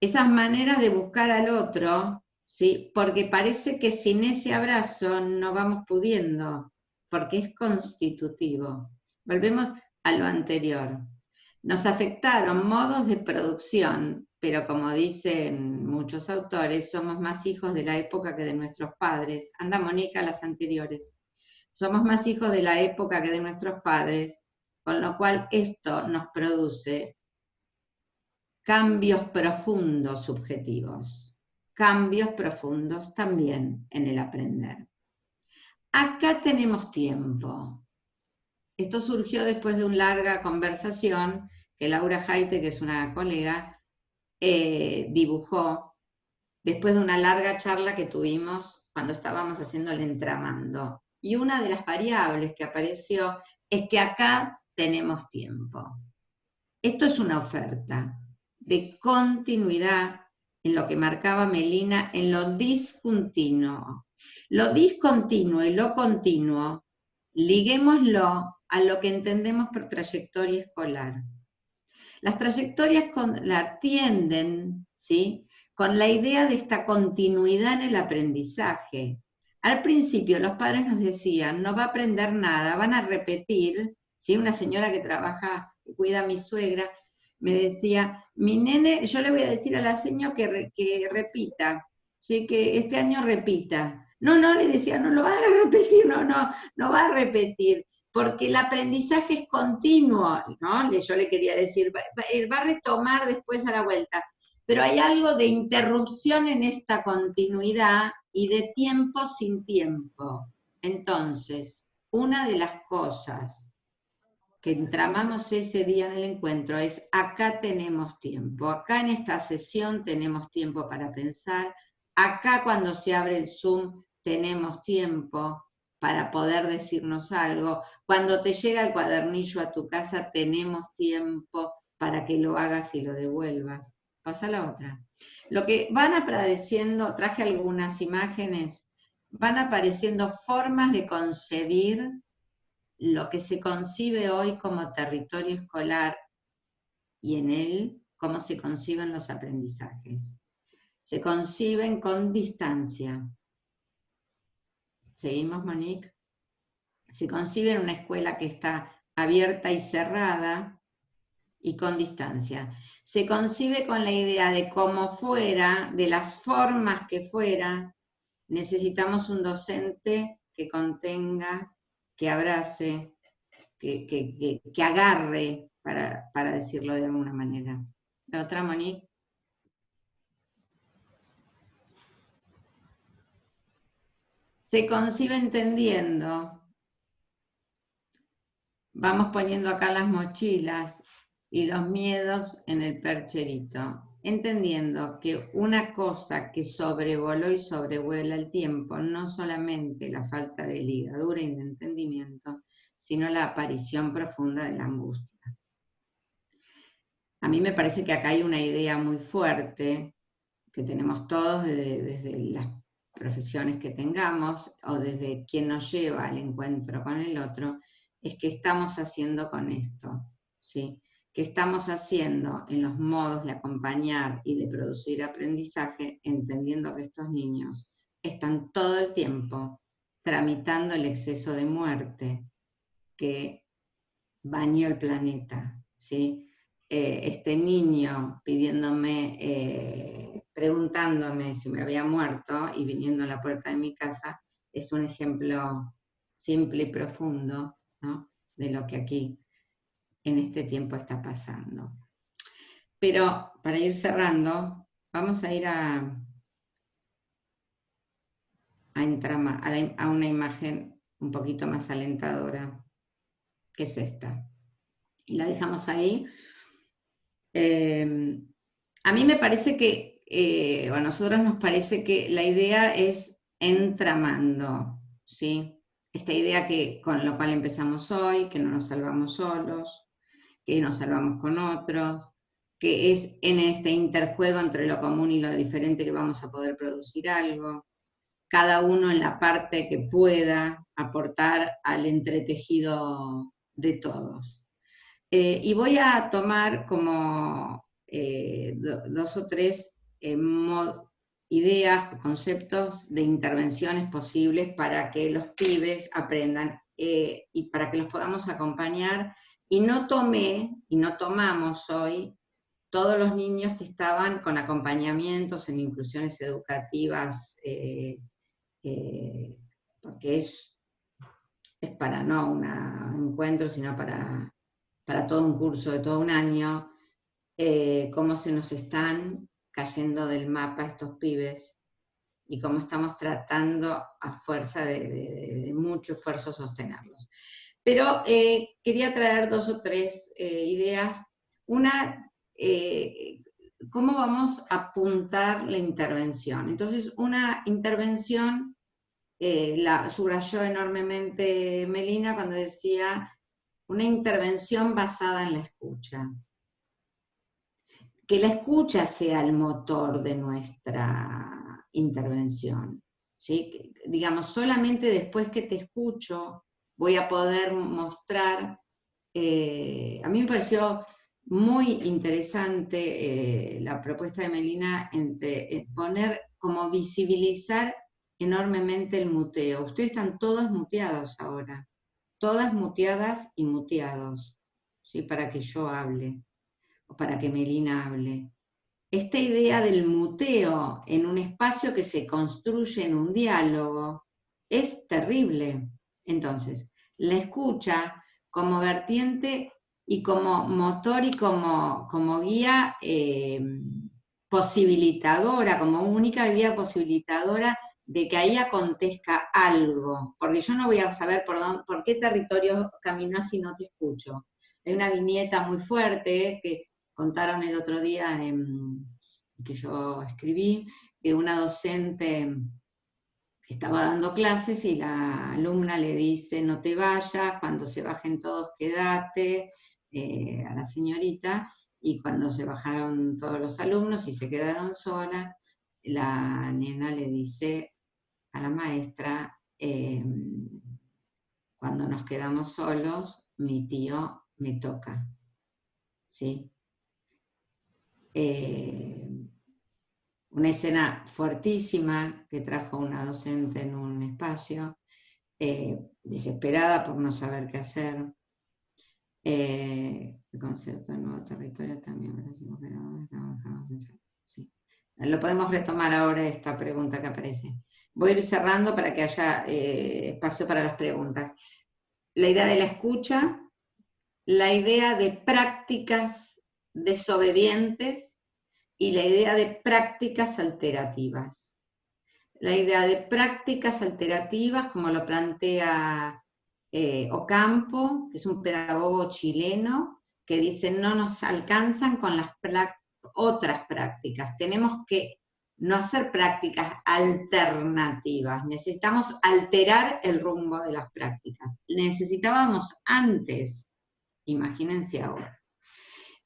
Esas maneras de buscar al otro, ¿sí? Porque parece que sin ese abrazo no vamos pudiendo, porque es constitutivo. Volvemos a lo anterior. Nos afectaron modos de producción, pero como dicen muchos autores, somos más hijos de la época que de nuestros padres. Anda, Mónica, las anteriores. Somos más hijos de la época que de nuestros padres, con lo cual esto nos produce cambios profundos subjetivos, cambios profundos también en el aprender. Acá tenemos tiempo. Esto surgió después de una larga conversación que Laura Haite, que es una colega, dibujó después de una larga charla que tuvimos cuando estábamos haciendo el entramando. Y una de las variables que apareció es que acá tenemos tiempo. Esto es una oferta de continuidad en lo que marcaba Melina, en lo discontinuo. Lo discontinuo y lo continuo, liguémoslo a lo que entendemos por trayectoria escolar. Las trayectorias escolar tienden, ¿sí?, con la idea de esta continuidad en el aprendizaje. Al principio los padres nos decían, no va a aprender nada, van a repetir, ¿sí? Una señora que trabaja, que cuida a mi suegra, me decía, mi nene, yo le voy a decir a la señora que repita, ¿sí?, que este año repita. No, le decía, no lo va a repetir, no va a repetir, porque el aprendizaje es continuo, ¿no? Yo le quería decir, va a retomar después a la vuelta, pero hay algo de interrupción en esta continuidad y de tiempo sin tiempo. Entonces, una de las cosas que entramamos ese día en el encuentro es, acá tenemos tiempo, acá en esta sesión tenemos tiempo para pensar, acá cuando se abre el Zoom tenemos tiempo para poder decirnos algo, cuando te llega el cuadernillo a tu casa tenemos tiempo para que lo hagas y lo devuelvas. Pasa la otra. Lo que van apareciendo, traje algunas imágenes, van apareciendo formas de concebir lo que se concibe hoy como territorio escolar y en él cómo se conciben los aprendizajes. Se conciben con distancia. ¿Seguimos, Monique? Se concibe en una escuela que está abierta y cerrada y con distancia. Se concibe con la idea de cómo fuera, de las formas que fuera, necesitamos un docente que contenga, que abrace, que agarre, para decirlo de alguna manera. ¿La otra, Monique? Se concibe entendiendo. Vamos poniendo acá las mochilas y los miedos en el percherito, entendiendo que una cosa que sobrevoló y sobrevuela el tiempo, no solamente la falta de ligadura y de entendimiento, sino la aparición profunda de la angustia. A mí me parece que acá hay una idea muy fuerte que tenemos todos desde las profesiones que tengamos o desde quien nos lleva al encuentro con el otro, es que estamos haciendo con esto, ¿sí? Que estamos haciendo en los modos de acompañar y de producir aprendizaje, entendiendo que estos niños están todo el tiempo tramitando el exceso de muerte que bañó el planeta, ¿sí? Este niño pidiéndome, preguntándome si me había muerto y viniendo a la puerta de mi casa, es un ejemplo simple y profundo, ¿no?, de lo que aquí en este tiempo está pasando. Pero para ir cerrando, vamos a ir a una imagen un poquito más alentadora, que es esta. y la dejamos ahí. A mí me parece que, o a nosotros nos parece que la idea es entramando, ¿sí? Esta idea con la cual empezamos hoy, que no nos salvamos solos, que nos salvamos con otros, que es en este interjuego entre lo común y lo diferente que vamos a poder producir algo, cada uno en la parte que pueda aportar al entretejido de todos. Y voy a tomar como dos o tres ideas, conceptos de intervenciones posibles para que los pibes aprendan y para que los podamos acompañar. Y no tomamos hoy todos los niños que estaban con acompañamientos en inclusiones educativas, porque es para no un encuentro, sino para todo un curso de todo un año, cómo se nos están cayendo del mapa estos pibes y cómo estamos tratando a fuerza de mucho esfuerzo sostenerlos. Pero quería traer dos o tres ideas. Una, cómo vamos a apuntar la intervención. Entonces, una intervención, la subrayó enormemente Melina cuando decía una intervención basada en la escucha. Que la escucha sea el motor de nuestra intervención, ¿sí? Que, digamos, solamente después que te escucho voy a poder mostrar, a mí me pareció muy interesante la propuesta de Melina entre poner, como visibilizar enormemente el muteo. Ustedes están todos muteados ahora, todas muteadas y muteados, ¿sí? Para que yo hable, o para que Melina hable. Esta idea del muteo en un espacio que se construye en un diálogo es terrible. Entonces, la escucha como vertiente y como motor y como guía posibilitadora, como única guía posibilitadora de que ahí acontezca algo, porque yo no voy a saber por qué territorio caminas si no te escucho. Hay una viñeta muy fuerte que contaron el otro día, que yo escribí, que una docente estaba dando clases y la alumna le dice, no te vayas, cuando se bajen todos quédate, a la señorita, y cuando se bajaron todos los alumnos y se quedaron solas, la nena le dice a la maestra, cuando nos quedamos solos, mi tío me toca, ¿sí? Una escena fuertísima que trajo una docente en un espacio, desesperada por no saber qué hacer. El concepto de nuevo territorio también, sí. Lo podemos retomar ahora esta pregunta que aparece. Voy a ir cerrando para que haya espacio para las preguntas. La idea de la escucha, la idea de prácticas desobedientes y la idea de prácticas alterativas. La idea de prácticas alterativas, como lo plantea Ocampo, que es un pedagogo chileno, que dice no nos alcanzan con las otras prácticas, tenemos que no hacer prácticas alternativas, necesitamos alterar el rumbo de las prácticas. Necesitábamos antes, imagínense ahora.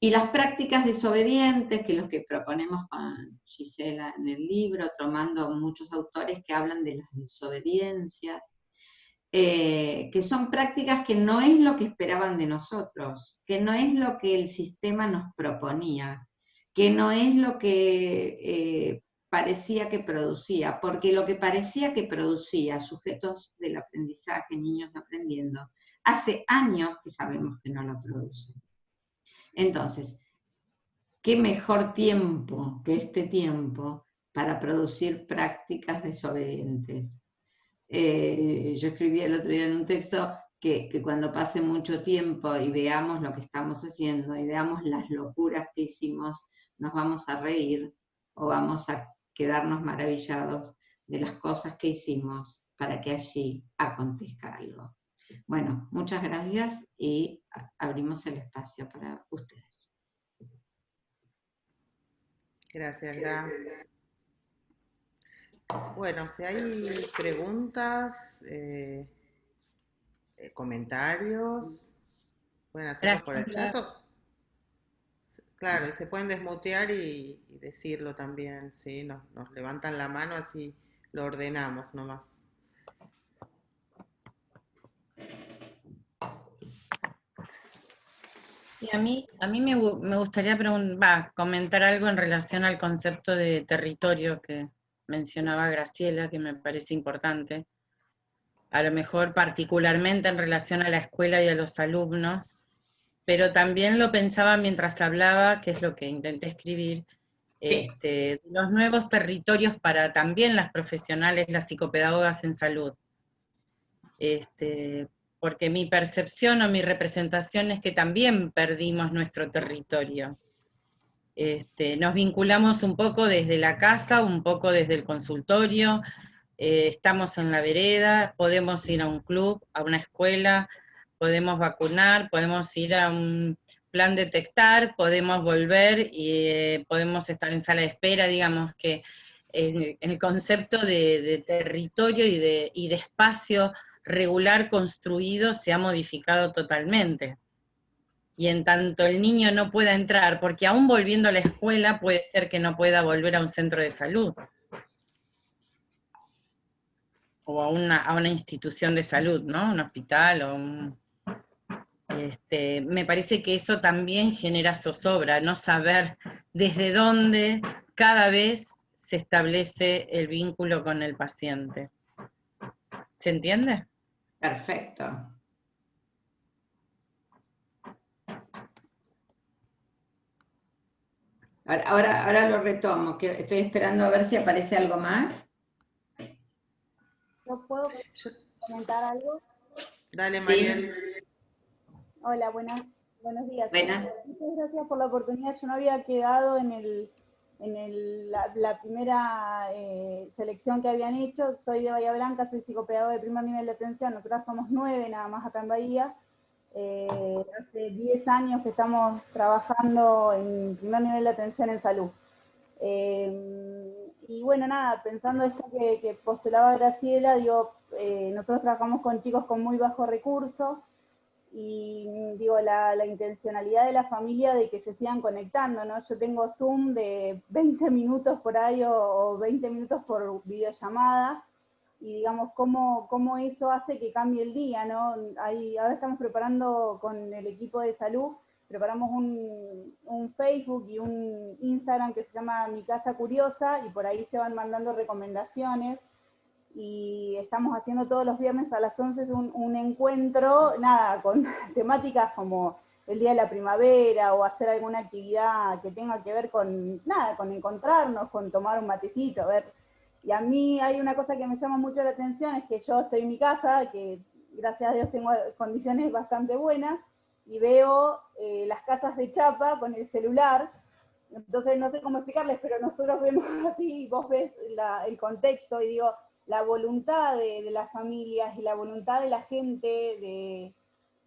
Y las prácticas desobedientes, que es lo que proponemos con Gisela en el libro, tomando muchos autores que hablan de las desobediencias, que son prácticas que no es lo que esperaban de nosotros, que no es lo que el sistema nos proponía, que no es lo que parecía que producía, porque lo que parecía que producía sujetos del aprendizaje, niños aprendiendo, hace años que sabemos que no lo producen. Entonces, ¿qué mejor tiempo que este tiempo para producir prácticas desobedientes? Yo escribí el otro día en un texto que cuando pase mucho tiempo y veamos lo que estamos haciendo y veamos las locuras que hicimos, nos vamos a reír o vamos a quedarnos maravillados de las cosas que hicimos para que allí acontezca algo. Bueno, muchas gracias y abrimos el espacio para ustedes. Gracias, Gra. Bueno, si hay preguntas, comentarios, pueden hacerlo por el chat. Claro, y se pueden desmutear y decirlo también, ¿sí? Nos levantan la mano, así lo ordenamos nomás. Sí, a mí me gustaría comentar algo en relación al concepto de territorio que mencionaba Graciela, que me parece importante. A lo mejor particularmente en relación a la escuela y a los alumnos, pero también lo pensaba mientras hablaba, que es lo que intenté escribir, los nuevos territorios para también las profesionales, las psicopedagogas en salud. Porque mi percepción o mi representación es que también perdimos nuestro territorio. Nos vinculamos un poco desde la casa, un poco desde el consultorio, estamos en la vereda, podemos ir a un club, a una escuela, podemos vacunar, podemos ir a un plan detectar, podemos volver y podemos estar en sala de espera, digamos que en el concepto de territorio y de espacio regular construido se ha modificado totalmente. Y en tanto el niño no pueda entrar, porque aún volviendo a la escuela puede ser que no pueda volver a un centro de salud o a una institución de salud, ¿no? Un hospital o un... me parece que eso también genera zozobra, no saber desde dónde cada vez se establece el vínculo con el paciente. ¿Se entiende? Perfecto. Ahora lo retomo, que estoy esperando a ver si aparece algo más. ¿Yo puedo comentar algo? Dale, Mariel. Sí. Hola, buenos días. Buenas. Muchas gracias por la oportunidad. Yo no había quedado en la primera selección que habían hecho. Soy de Bahía Blanca, soy psicopedagoga de primer nivel de atención. Nosotras somos 9 nada más acá en Bahía. Hace 10 años que estamos trabajando en primer nivel de atención en salud. Y bueno, nada, pensando esto que postulaba Graciela, digo, nosotros trabajamos con chicos con muy bajos recursos y digo, la intencionalidad de la familia de que se sigan conectando, ¿no? Yo tengo Zoom de 20 minutos por ahí o 20 minutos por videollamada y digamos, cómo eso hace que cambie el día, ¿no? Ahora estamos preparando con el equipo de salud, preparamos un Facebook y un Instagram que se llama Mi Casa Curiosa y por ahí se van mandando recomendaciones y estamos haciendo todos los viernes a las 11 un encuentro, nada, con temáticas como el Día de la Primavera o hacer alguna actividad que tenga que ver con, nada, con encontrarnos, con tomar un matecito, a ver. Y a mí hay una cosa que me llama mucho la atención, es que yo estoy en mi casa, que gracias a Dios tengo condiciones bastante buenas, y veo las casas de chapa con el celular, entonces no sé cómo explicarles, pero nosotros vemos así, vos ves el contexto y digo, la voluntad de las familias y la voluntad de la gente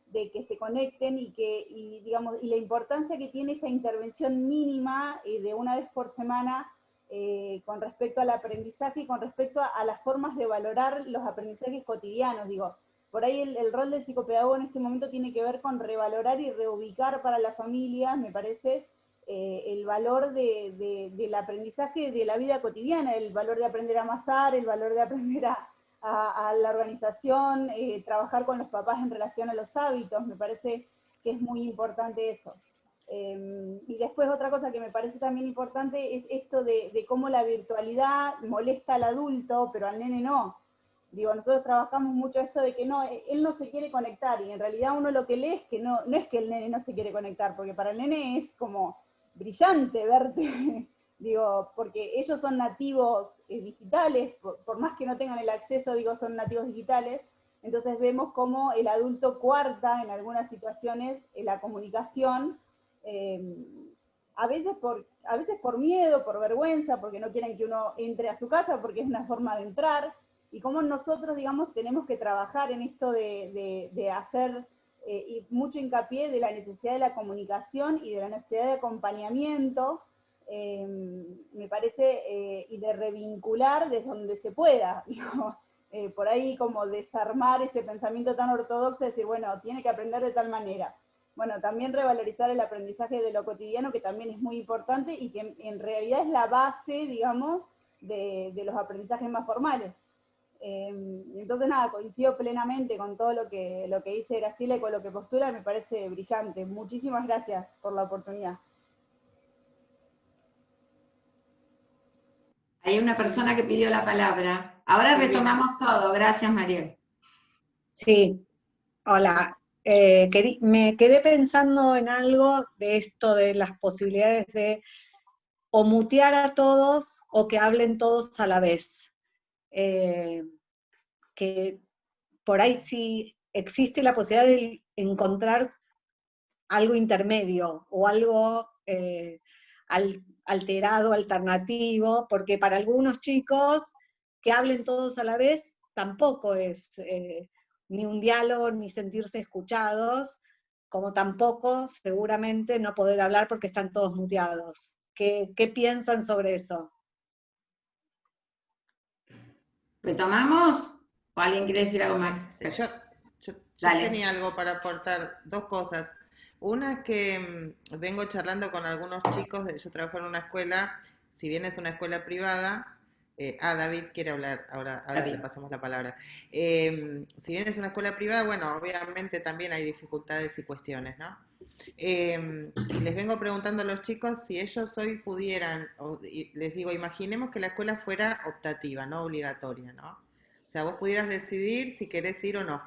de que se conecten y la importancia que tiene esa intervención mínima de una vez por semana con respecto al aprendizaje y con respecto a las formas de valorar los aprendizajes cotidianos. Digo, por ahí el rol del psicopedagogo en este momento tiene que ver con revalorar y reubicar para las familias, me parece, el valor del aprendizaje de la vida cotidiana, el valor de aprender a amasar, el valor de aprender a la organización, trabajar con los papás en relación a los hábitos, me parece que es muy importante eso. Y después otra cosa que me parece también importante es esto de cómo la virtualidad molesta al adulto, pero al nene no. Digo, nosotros trabajamos mucho esto de que no, él no se quiere conectar, y en realidad uno lo que lee es que no es que el nene no se quiere conectar, porque para el nene es como brillante verte, digo, porque ellos son nativos digitales, por más que no tengan el acceso, digo, son nativos digitales, entonces vemos cómo el adulto coarta en algunas situaciones la comunicación, a veces por miedo, por vergüenza, porque no quieren que uno entre a su casa, porque es una forma de entrar, y cómo nosotros, digamos, tenemos que trabajar en esto de hacer y mucho hincapié de la necesidad de la comunicación y de la necesidad de acompañamiento, me parece, y de revincular desde donde se pueda, digamos, por ahí como desarmar ese pensamiento tan ortodoxo, de decir, bueno, tiene que aprender de tal manera. Bueno, también revalorizar el aprendizaje de lo cotidiano, que también es muy importante y que en realidad es la base, digamos, de los aprendizajes más formales. Entonces, nada, coincido plenamente con todo lo que dice Graciela y con lo que postula, me parece brillante. Muchísimas gracias por la oportunidad. Hay una persona que pidió la palabra. Ahora retomamos todo. Gracias, Mariel. Sí, hola. Me quedé pensando en algo de esto de las posibilidades de o mutear a todos o que hablen todos a la vez. Que por ahí sí existe la posibilidad de encontrar algo intermedio o algo alterado, alternativo, porque para algunos chicos que hablen todos a la vez tampoco es ni un diálogo ni sentirse escuchados, como tampoco seguramente no poder hablar porque están todos muteados. ¿Qué piensan sobre eso? ¿Retomamos? ¿O alguien quiere decir algo más? Yo tenía algo para aportar, dos cosas. Una es que vengo charlando con algunos chicos, yo trabajo en una escuela, si bien es una escuela privada, David quiere hablar, ahora te pasamos la palabra. Si bien es una escuela privada, bueno, obviamente también hay dificultades y cuestiones, ¿no? Y les vengo preguntando a los chicos si ellos hoy pudieran, les digo, imaginemos que la escuela fuera optativa, no obligatoria, ¿no? O sea, vos pudieras decidir si querés ir o no.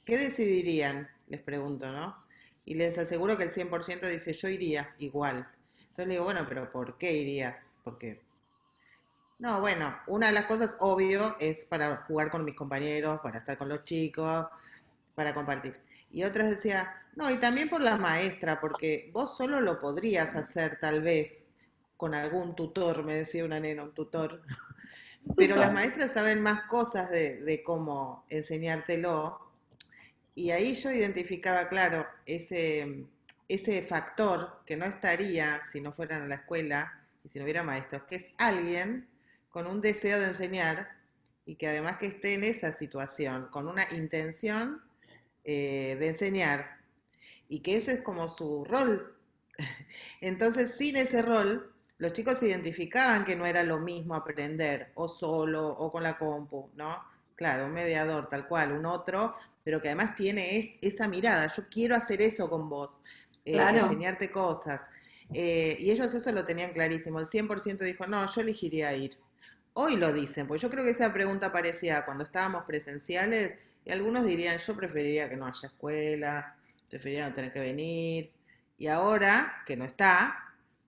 ¿Qué decidirían? Les pregunto, ¿no? Y les aseguro que el 100% dice, yo iría igual. Entonces le digo, bueno, pero ¿por qué irías? Porque, no, bueno, una de las cosas, obvio, es para jugar con mis compañeros, para estar con los chicos, para compartir. Y otras decía, no, y también por la maestra, porque vos solo lo podrías hacer tal vez con algún tutor, me decía una nena, un tutor. Pero las maestras saben más cosas de cómo enseñártelo. Y ahí yo identificaba, claro, ese factor que no estaría si no fueran a la escuela y si no hubiera maestros, que es alguien con un deseo de enseñar y que además que esté en esa situación, con una intención de enseñar, y que ese es como su rol. Entonces, sin ese rol, los chicos identificaban que no era lo mismo aprender o solo o con la compu, ¿no? Claro, un mediador, tal cual, un otro, pero que además tiene esa mirada, yo quiero hacer eso con vos, Claro. enseñarte cosas. Y ellos eso lo tenían clarísimo, el 100% dijo, no, yo elegiría ir. Hoy lo dicen, porque yo creo que esa pregunta aparecía cuando estábamos presenciales, y algunos dirían, yo preferiría que no haya escuela, preferiría no tener que venir. Y ahora, que no está,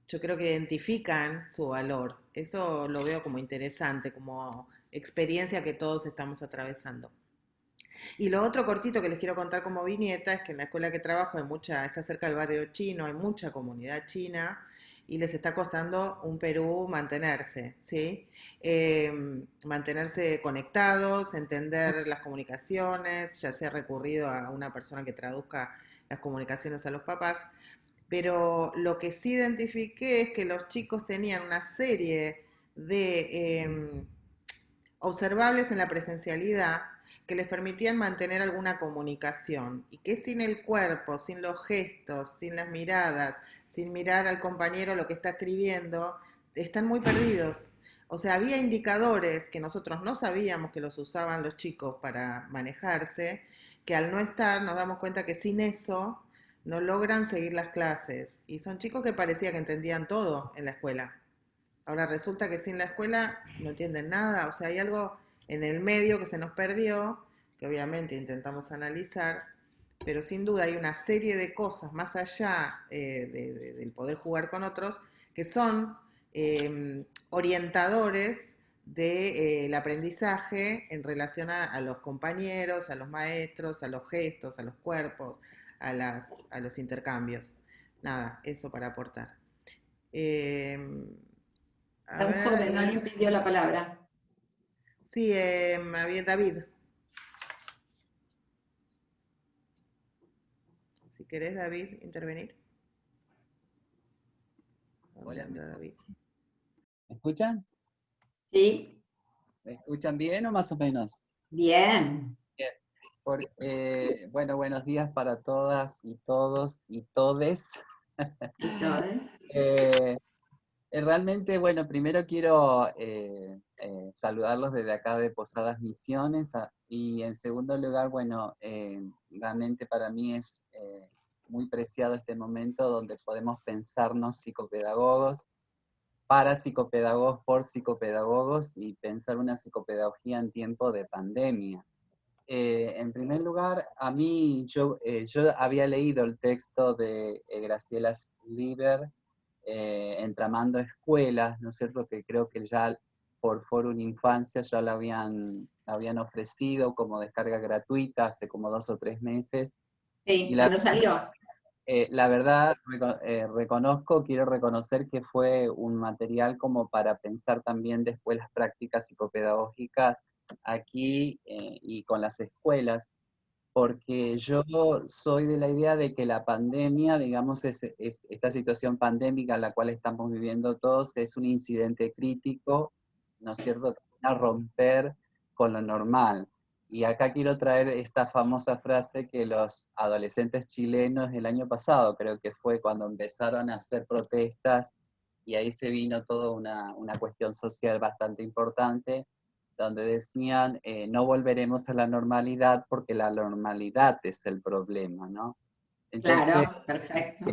yo creo que identifican su valor. Eso lo veo como interesante, como experiencia que todos estamos atravesando. Y lo otro cortito que les quiero contar como viñeta es que en la escuela que trabajo está cerca del barrio chino, hay mucha comunidad china y les está costando un Perú mantenerse, ¿sí? Mantenerse conectados, entender las comunicaciones, ya se ha recurrido a una persona que traduzca las comunicaciones a los papás, pero lo que sí identifiqué es que los chicos tenían una serie de observables en la presencialidad que les permitían mantener alguna comunicación y que sin el cuerpo, sin los gestos, sin las miradas, sin mirar al compañero lo que está escribiendo, están muy perdidos. O sea, había indicadores que nosotros no sabíamos que los usaban los chicos para manejarse, que al no estar nos damos cuenta que sin eso no logran seguir las clases. Y son chicos que parecía que entendían todo en la escuela. Ahora resulta que sin la escuela no entienden nada, o sea, hay algo en el medio que se nos perdió, que obviamente intentamos analizar, pero sin duda hay una serie de cosas más allá del poder jugar con otros que son orientadores del aprendizaje en relación a los compañeros, a los maestros, a los gestos, a los cuerpos, a los intercambios. Nada, eso para aportar. A un joven, alguien pidió la palabra. Sí, David. Si querés, David, intervenir. Hola, Hablando, David. ¿me escuchan? Sí, ¿Me escuchan bien o más o menos? bien. Bien. Bueno, buenos días para todas y todos y todes. Entonces, Realmente, bueno, primero quiero saludarlos desde acá de Posadas Misiones y en segundo lugar, bueno, realmente para mí es muy preciado este momento donde podemos pensarnos psicopedagogos, para psicopedagogos, por psicopedagogos y pensar una psicopedagogía en tiempo de pandemia. En primer lugar, a mí, yo había leído el texto de Graciela Sliber, Entramando Escuelas, ¿no es cierto? Que creo que ya por Forum Infancia ya la habían ofrecido como descarga gratuita hace como 2 o 3 meses. sí, Y cuando salió. la verdad, quiero reconocer que fue un material como para pensar también después las prácticas psicopedagógicas aquí y con las escuelas, porque yo soy de la idea de que la pandemia, digamos, esta situación pandémica en la cual estamos viviendo todos, es un incidente crítico, ¿no es cierto?, que viene a romper con lo normal. Y acá quiero traer esta famosa frase que los adolescentes chilenos el año pasado, creo que fue cuando empezaron a hacer protestas, y ahí se vino toda una cuestión social bastante importante, donde decían, no volveremos a la normalidad porque la normalidad es el problema, ¿no? Entonces, Claro, perfecto.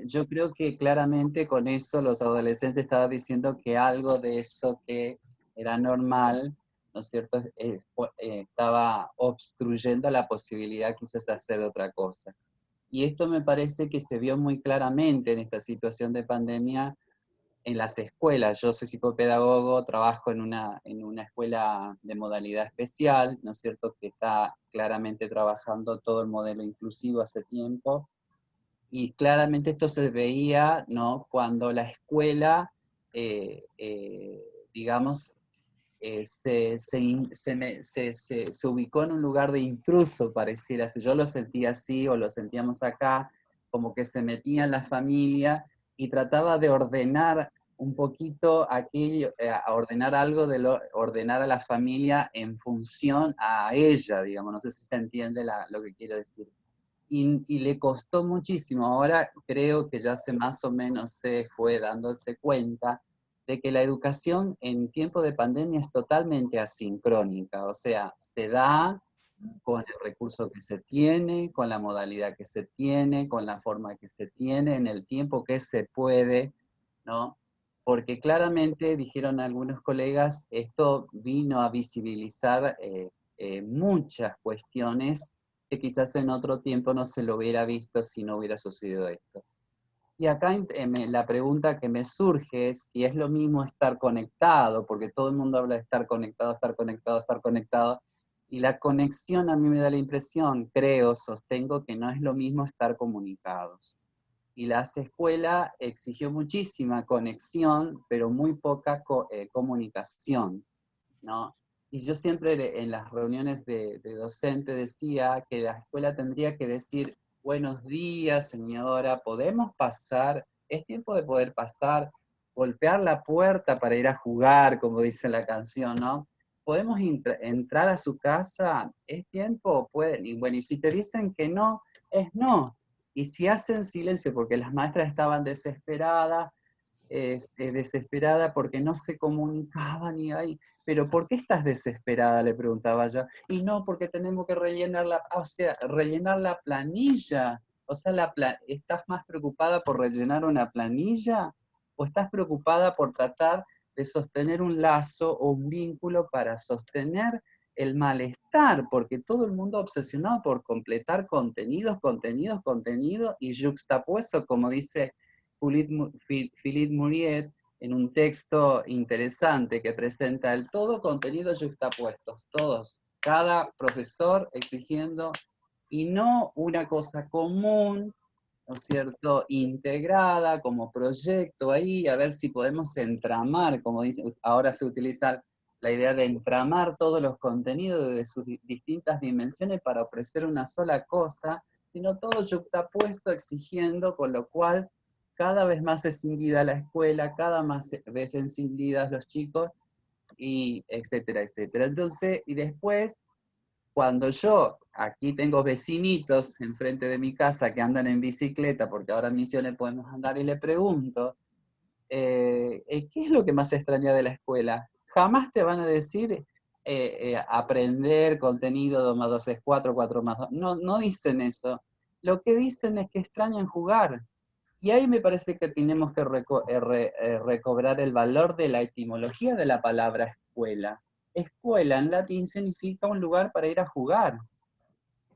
yo creo que claramente con eso los adolescentes estaban diciendo que algo de eso que era normal, ¿no es cierto?, estaba obstruyendo la posibilidad quizás de hacer otra cosa. Y esto me parece que se vio muy claramente en esta situación de pandemia en las escuelas. Yo soy psicopedagogo, trabajo en una escuela de modalidad especial, ¿no es cierto?, que está claramente trabajando todo el modelo inclusivo hace tiempo, y claramente esto se veía, ¿no?, cuando la escuela, digamos, se ubicó en un lugar de intruso, pareciera. Si yo lo sentía así, o lo sentíamos acá, como que se metía en la familia y trataba de ordenar un poquito aquello, a ordenar algo, ordenar a la familia en función a ella, digamos, no sé si se entiende lo que quiero decir. Y le costó muchísimo. Ahora creo que ya se más o menos se fue dándose cuenta de que la educación en tiempo de pandemia es totalmente asincrónica, o sea, se da con el recurso que se tiene, con la modalidad que se tiene, con la forma que se tiene, en el tiempo que se puede, ¿no? Porque claramente, dijeron algunos colegas, esto vino a visibilizar muchas cuestiones que quizás en otro tiempo no se lo hubiera visto si no hubiera sucedido esto. Y acá la pregunta que me surge es si es lo mismo estar conectado, porque todo el mundo habla de estar conectado, estar conectado, estar conectado, y la conexión a mí me da la impresión, creo, sostengo que no es lo mismo estar comunicados. Y la escuela exigió muchísima conexión, pero muy poca comunicación, ¿no? Y yo siempre en las reuniones de docente decía que la escuela tendría que decir, buenos días, señora, ¿podemos pasar? Es tiempo de poder pasar, golpear la puerta para ir a jugar, como dice la canción, ¿no? ¿Podemos entrar a su casa? ¿Es tiempo? Pueden. Y bueno, y si te dicen que no, es no. Y si hacen silencio, porque las maestras estaban desesperadas, desesperada porque no se comunicaban y ahí, pero ¿por qué estás desesperada?, le preguntaba yo. Y no, porque tenemos que rellenar rellenar la planilla. O sea, ¿estás más preocupada por rellenar una planilla o estás preocupada por tratar de sostener un lazo o un vínculo para sostener el malestar? Porque todo el mundo obsesionado por completar contenidos, contenidos, contenidos, y yuxtapuesto, como dice Philippe Muriet, en un texto interesante que presenta el todo contenido yuxtapuestos, todos, cada profesor exigiendo, y no una cosa común, ¿no es cierto?, integrada como proyecto ahí, a ver si podemos entramar, como dice, ahora se utilizan la idea de entramar todos los contenidos de sus distintas dimensiones para ofrecer una sola cosa, sino todo yuxtapuesto, exigiendo, con lo cual cada vez más escindida la escuela, cada vez escindidas los chicos, y etcétera, etcétera. Entonces, y después, cuando yo, aquí tengo vecinitos enfrente de mi casa que andan en bicicleta, porque ahora en Misiones podemos andar, y le pregunto, ¿qué es lo que más extraña de la escuela? Jamás te van a decir aprender contenido 2 más 2 es 4, 4 más 2. No, no dicen eso. Lo que dicen es que extrañan jugar. Y ahí me parece que tenemos que recobrar el valor de la etimología de la palabra escuela. Escuela en latín significa un lugar para ir a jugar.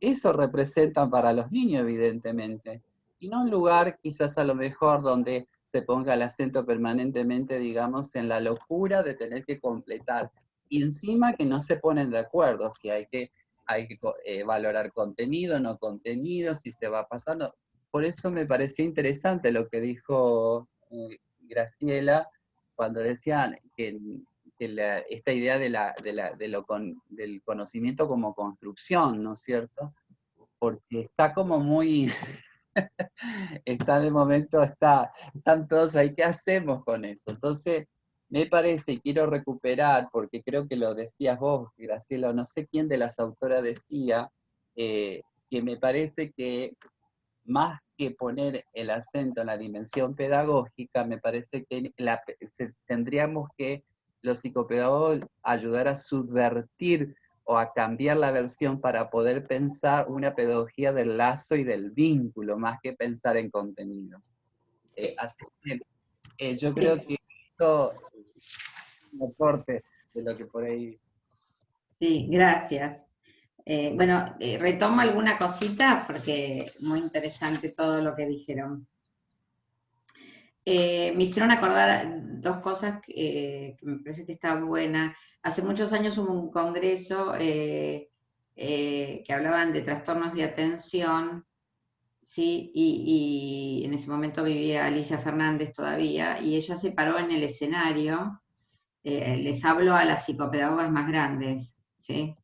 Eso representa para los niños, evidentemente. Y no un lugar quizás a lo mejor donde se ponga el acento permanentemente, digamos, en la locura de tener que completar. Y encima que no se ponen de acuerdo si hay que valorar contenido, no contenido, si se va pasando. Por eso me pareció interesante lo que dijo Graciela, cuando decían que esta idea del conocimiento como construcción, ¿no es cierto? Porque está como muy, está en el momento, están todos ahí, ¿qué hacemos con eso? Entonces, me parece, y quiero recuperar, porque creo que lo decías vos, Graciela, no sé quién de las autoras decía, que me parece que más que poner el acento en la dimensión pedagógica, me parece que tendríamos que los psicopedagogos ayudar a subvertir o a cambiar la versión para poder pensar una pedagogía del lazo y del vínculo, más que pensar en contenidos. Así que yo creo que eso es un aporte de lo que por ahí... Sí, gracias. Bueno, retomo alguna cosita porque muy interesante todo lo que dijeron. Me hicieron acordar 2 cosas que me parece que está buena. Hace muchos años hubo un congreso que hablaban de trastornos de atención, ¿sí? Y en ese momento vivía Alicia Fernández todavía, y ella se paró en el escenario, les hablo a las psicopedagogas más grandes, ¿sí?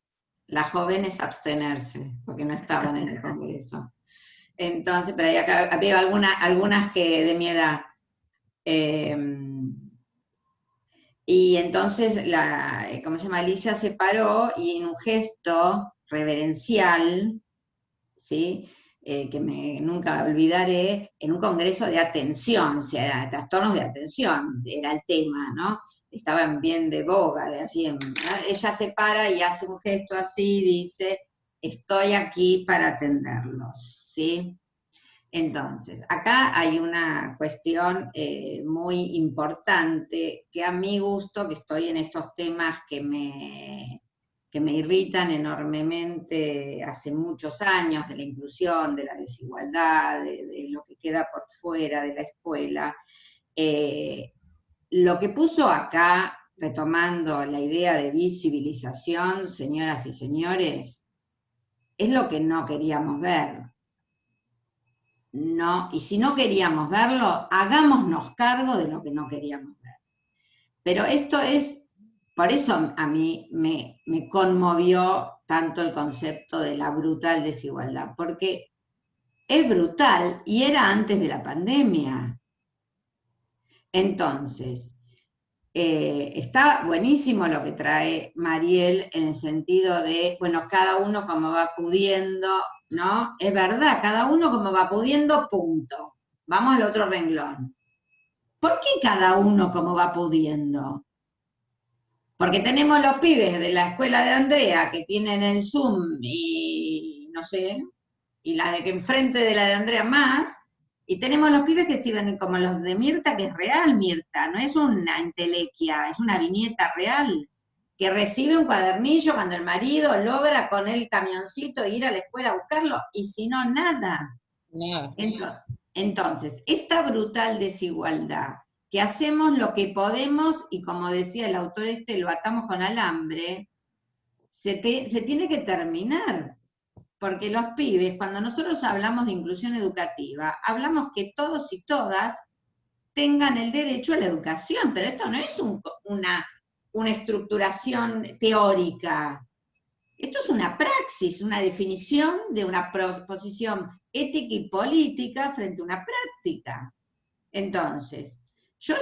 Las jóvenes abstenerse, porque no estaban en el congreso. Entonces, pero ahí acá veo algunas que de mi edad. Y entonces, ¿cómo se llama? Alicia se paró y en un gesto reverencial, ¿sí? Que nunca olvidaré, en un congreso de atención, o sea, trastornos de atención, era el tema, ¿no? Estaban bien de boga, ella se para y hace un gesto así, dice, estoy aquí para atenderlos, ¿sí? Entonces, acá hay una cuestión muy importante que a mi gusto, que estoy en estos temas que me irritan enormemente hace muchos años, de la inclusión, de la desigualdad, de lo que queda por fuera de la escuela. Lo que puso acá, retomando la idea de visibilización, señoras y señores, es lo que no queríamos ver. No, y si no queríamos verlo, hagámonos cargo de lo que no queríamos ver. Pero esto es, por eso a mí me conmovió tanto el concepto de la brutal desigualdad, porque es brutal y era antes de la pandemia. Entonces, está buenísimo lo que trae Mariel en el sentido de, bueno, cada uno como va pudiendo, ¿no? Es verdad, cada uno como va pudiendo, punto. Vamos al otro renglón. ¿Por qué cada uno como va pudiendo? Porque tenemos los pibes de la escuela de Andrea que tienen el Zoom y no sé, y la de que enfrente de la de Andrea más, y tenemos los pibes que sirven como los de Mirta, que es real Mirta, no es una entelequia, es una viñeta real, que recibe un cuadernillo cuando el marido logra con el camioncito ir a la escuela a buscarlo, y si no, nada. No. Entonces, esta brutal desigualdad, que hacemos lo que podemos, y como decía el autor lo atamos con alambre, se tiene que terminar. Porque los pibes, cuando nosotros hablamos de inclusión educativa, hablamos que todos y todas tengan el derecho a la educación, pero esto no es una estructuración teórica. Esto es una praxis, una definición de una posición ética y política frente a una práctica. Entonces, yo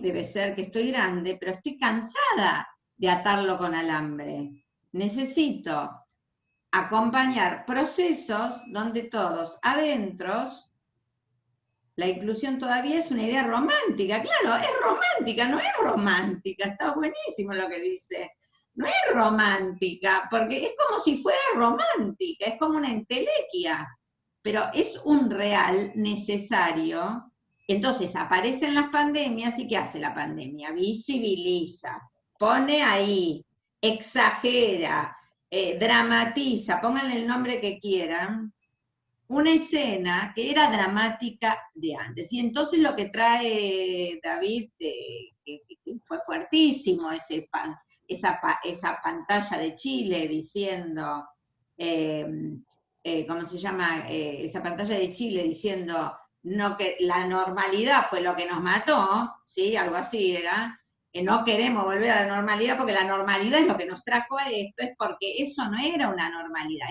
debe ser que estoy grande, pero estoy cansada de atarlo con alambre. Necesito acompañar procesos donde todos adentros, la inclusión todavía es una idea romántica. Claro, es romántica, no es romántica, está buenísimo lo que dice. No es romántica, porque es como si fuera romántica, es como una entelequia, pero es un real necesario. Entonces aparecen las pandemias, ¿y qué hace la pandemia? Visibiliza, pone ahí, exagera, dramatiza, pónganle el nombre que quieran, una escena que era dramática de antes. Y entonces lo que trae David, que fue fuertísimo, esa pantalla de Chile diciendo, ¿cómo se llama? Esa pantalla de Chile diciendo no, que la normalidad fue lo que nos mató, ¿sí? Algo así era. No queremos volver a la normalidad porque la normalidad es lo que nos trajo a esto, es porque eso no era una normalidad,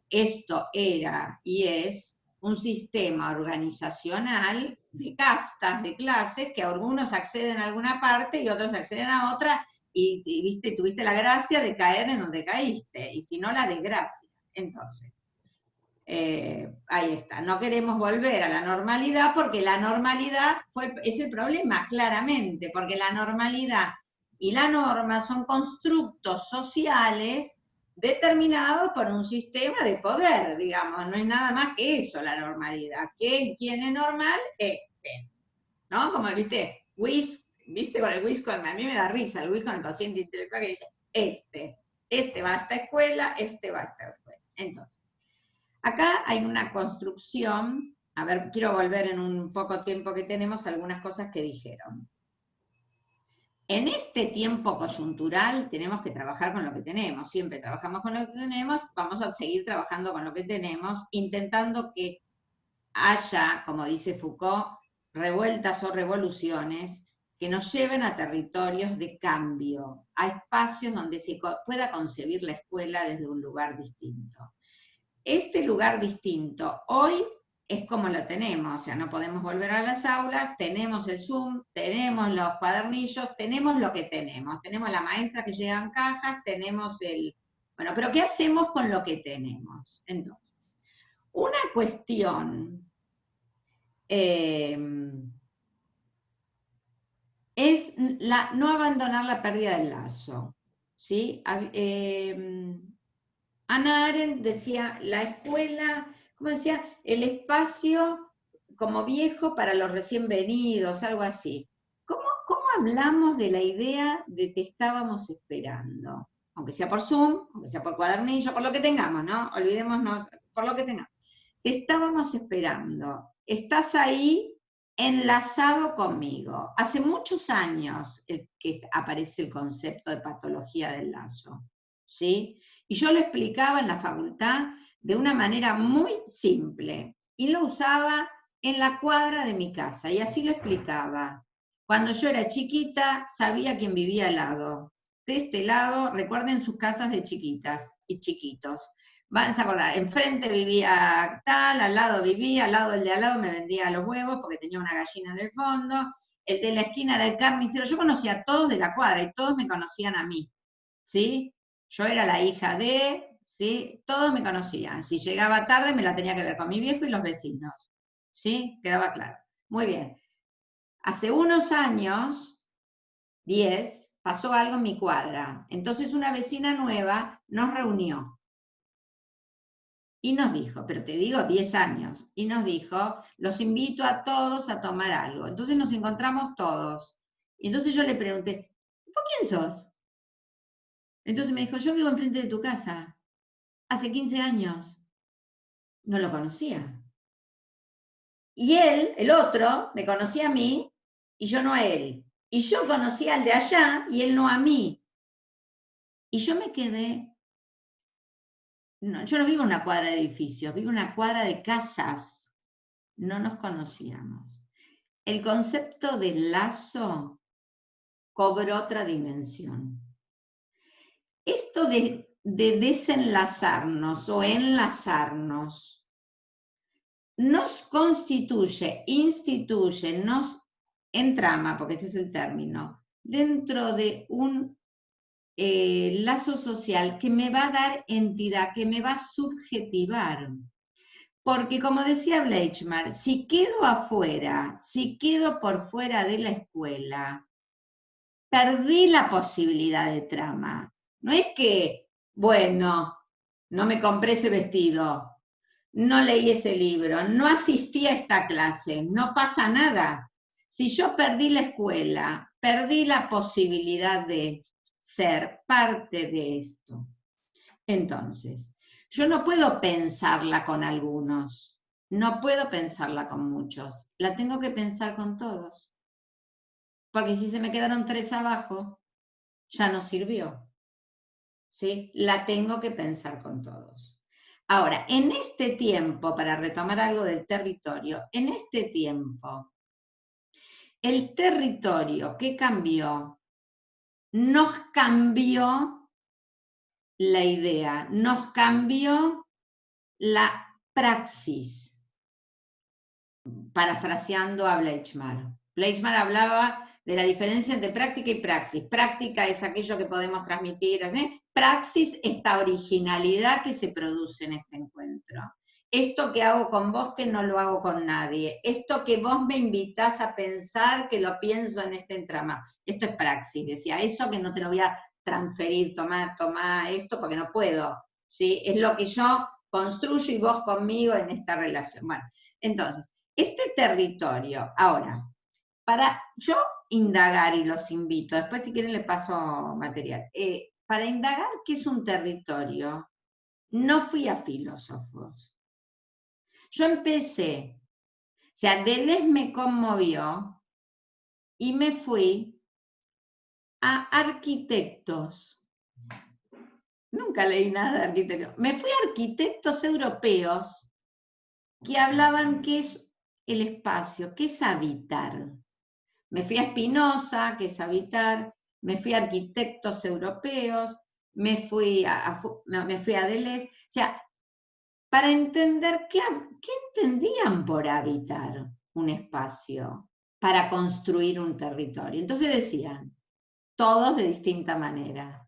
esto era y es un sistema organizacional de castas, de clases, que algunos acceden a alguna parte y otros acceden a otra, y viste, tuviste la gracia de caer en donde caíste, y si no, la desgracia. Entonces, ahí está, no queremos volver a la normalidad porque la normalidad es el problema, claramente, porque la normalidad y la norma son constructos sociales determinados por un sistema de poder, digamos, no es nada más que eso la normalidad. ¿Quién es normal? ¿No? Como, viste, viste con el Wisconsin, a mí me da risa el Wisconsin, el cociente intelectual que dice, este va a esta escuela, este va a esta escuela. Entonces, acá hay una construcción, a ver, quiero volver en un poco tiempo que tenemos a algunas cosas que dijeron. En este tiempo coyuntural tenemos que trabajar con lo que tenemos, siempre trabajamos con lo que tenemos, vamos a seguir trabajando con lo que tenemos, intentando que haya, como dice Foucault, revueltas o revoluciones que nos lleven a territorios de cambio, a espacios donde se pueda concebir la escuela desde un lugar distinto. Este lugar distinto hoy es como lo tenemos, o sea, no podemos volver a las aulas, tenemos el Zoom, tenemos los cuadernillos, tenemos lo que tenemos la maestra que llega en cajas, tenemos bueno, pero ¿qué hacemos con lo que tenemos? Entonces, una cuestión es no abandonar la pérdida del lazo, ¿sí? Hannah Arendt decía, la escuela, ¿cómo decía? El espacio como viejo para los recién venidos, algo así. ¿Cómo hablamos de la idea de te estábamos esperando? Aunque sea por Zoom, aunque sea por cuadernillo, por lo que tengamos, ¿no? Olvidémonos, por lo que tengamos. Te estábamos esperando. Estás ahí enlazado conmigo. Hace muchos años que aparece el concepto de patología del lazo, ¿sí? Y yo lo explicaba en la facultad de una manera muy simple, y lo usaba en la cuadra de mi casa, y así lo explicaba. Cuando yo era chiquita, sabía quién vivía al lado. De este lado, recuerden sus casas de chiquitas y chiquitos. Van a acordar, enfrente vivía tal, al lado vivía, al lado el de al lado me vendía los huevos porque tenía una gallina en el fondo, el de la esquina era el carnicero. Yo conocía a todos de la cuadra y todos me conocían a mí, ¿sí? Yo era la hija de, ¿sí? Todos me conocían. Si llegaba tarde me la tenía que ver con mi viejo y los vecinos, ¿sí? Quedaba claro. Muy bien. Hace unos años, 10, pasó algo en mi cuadra. Entonces una vecina nueva nos reunió y nos dijo, pero te digo 10 años, y nos dijo, los invito a todos a tomar algo. Entonces nos encontramos todos. Y entonces yo le pregunté, ¿vos quién sos? Entonces me dijo, yo vivo enfrente de tu casa, hace 15 años. No lo conocía. Y él, el otro, me conocía a mí, y yo no a él. Y yo conocía al de allá, y él no a mí. Y yo me quedé, no, yo no vivo en una cuadra de edificios, vivo en una cuadra de casas. No nos conocíamos. El concepto del lazo cobró otra dimensión. Esto de desenlazarnos o enlazarnos nos constituye, instituye, nos entrama, porque este es el término, dentro de un lazo social que me va a dar entidad, que me va a subjetivar. Porque como decía Bleichmar, si quedo afuera, si quedo por fuera de la escuela, perdí la posibilidad de trama. No es que, bueno, no me compré ese vestido, no leí ese libro, no asistí a esta clase, no pasa nada. Si yo perdí la escuela, perdí la posibilidad de ser parte de esto. Entonces, yo no puedo pensarla con algunos, no puedo pensarla con muchos, la tengo que pensar con todos. Porque si se me quedaron 3 abajo, ya no sirvió. ¿Sí? La tengo que pensar con todos. Ahora, en este tiempo, para retomar algo del territorio, en este tiempo, el territorio que cambió, nos cambió la idea, nos cambió la praxis, parafraseando a Bleichmar. Bleichmar hablaba de la diferencia entre práctica y praxis. Práctica es aquello que podemos transmitir, ¿sí? Praxis, esta originalidad que se produce en este encuentro. Esto que hago con vos que no lo hago con nadie. Esto que vos me invitás a pensar que lo pienso en este entrama. Esto es praxis, decía. Eso que no te lo voy a transferir, tomá esto porque no puedo. ¿Sí? Es lo que yo construyo y vos conmigo en esta relación. Bueno, entonces, este territorio, ahora, para yo indagar, y los invito, después si quieren les paso material, para indagar qué es un territorio, no fui a filósofos. Yo empecé, o sea, Deleuze me conmovió y me fui a arquitectos. Nunca leí nada de arquitectos. Me fui a arquitectos europeos que hablaban qué es el espacio, qué es habitar. Me fui a Spinoza, que es habitar, me fui a arquitectos europeos, me fui a Deleuze, o sea, para entender qué entendían por habitar un espacio, para construir un territorio. Entonces decían, todos de distinta manera.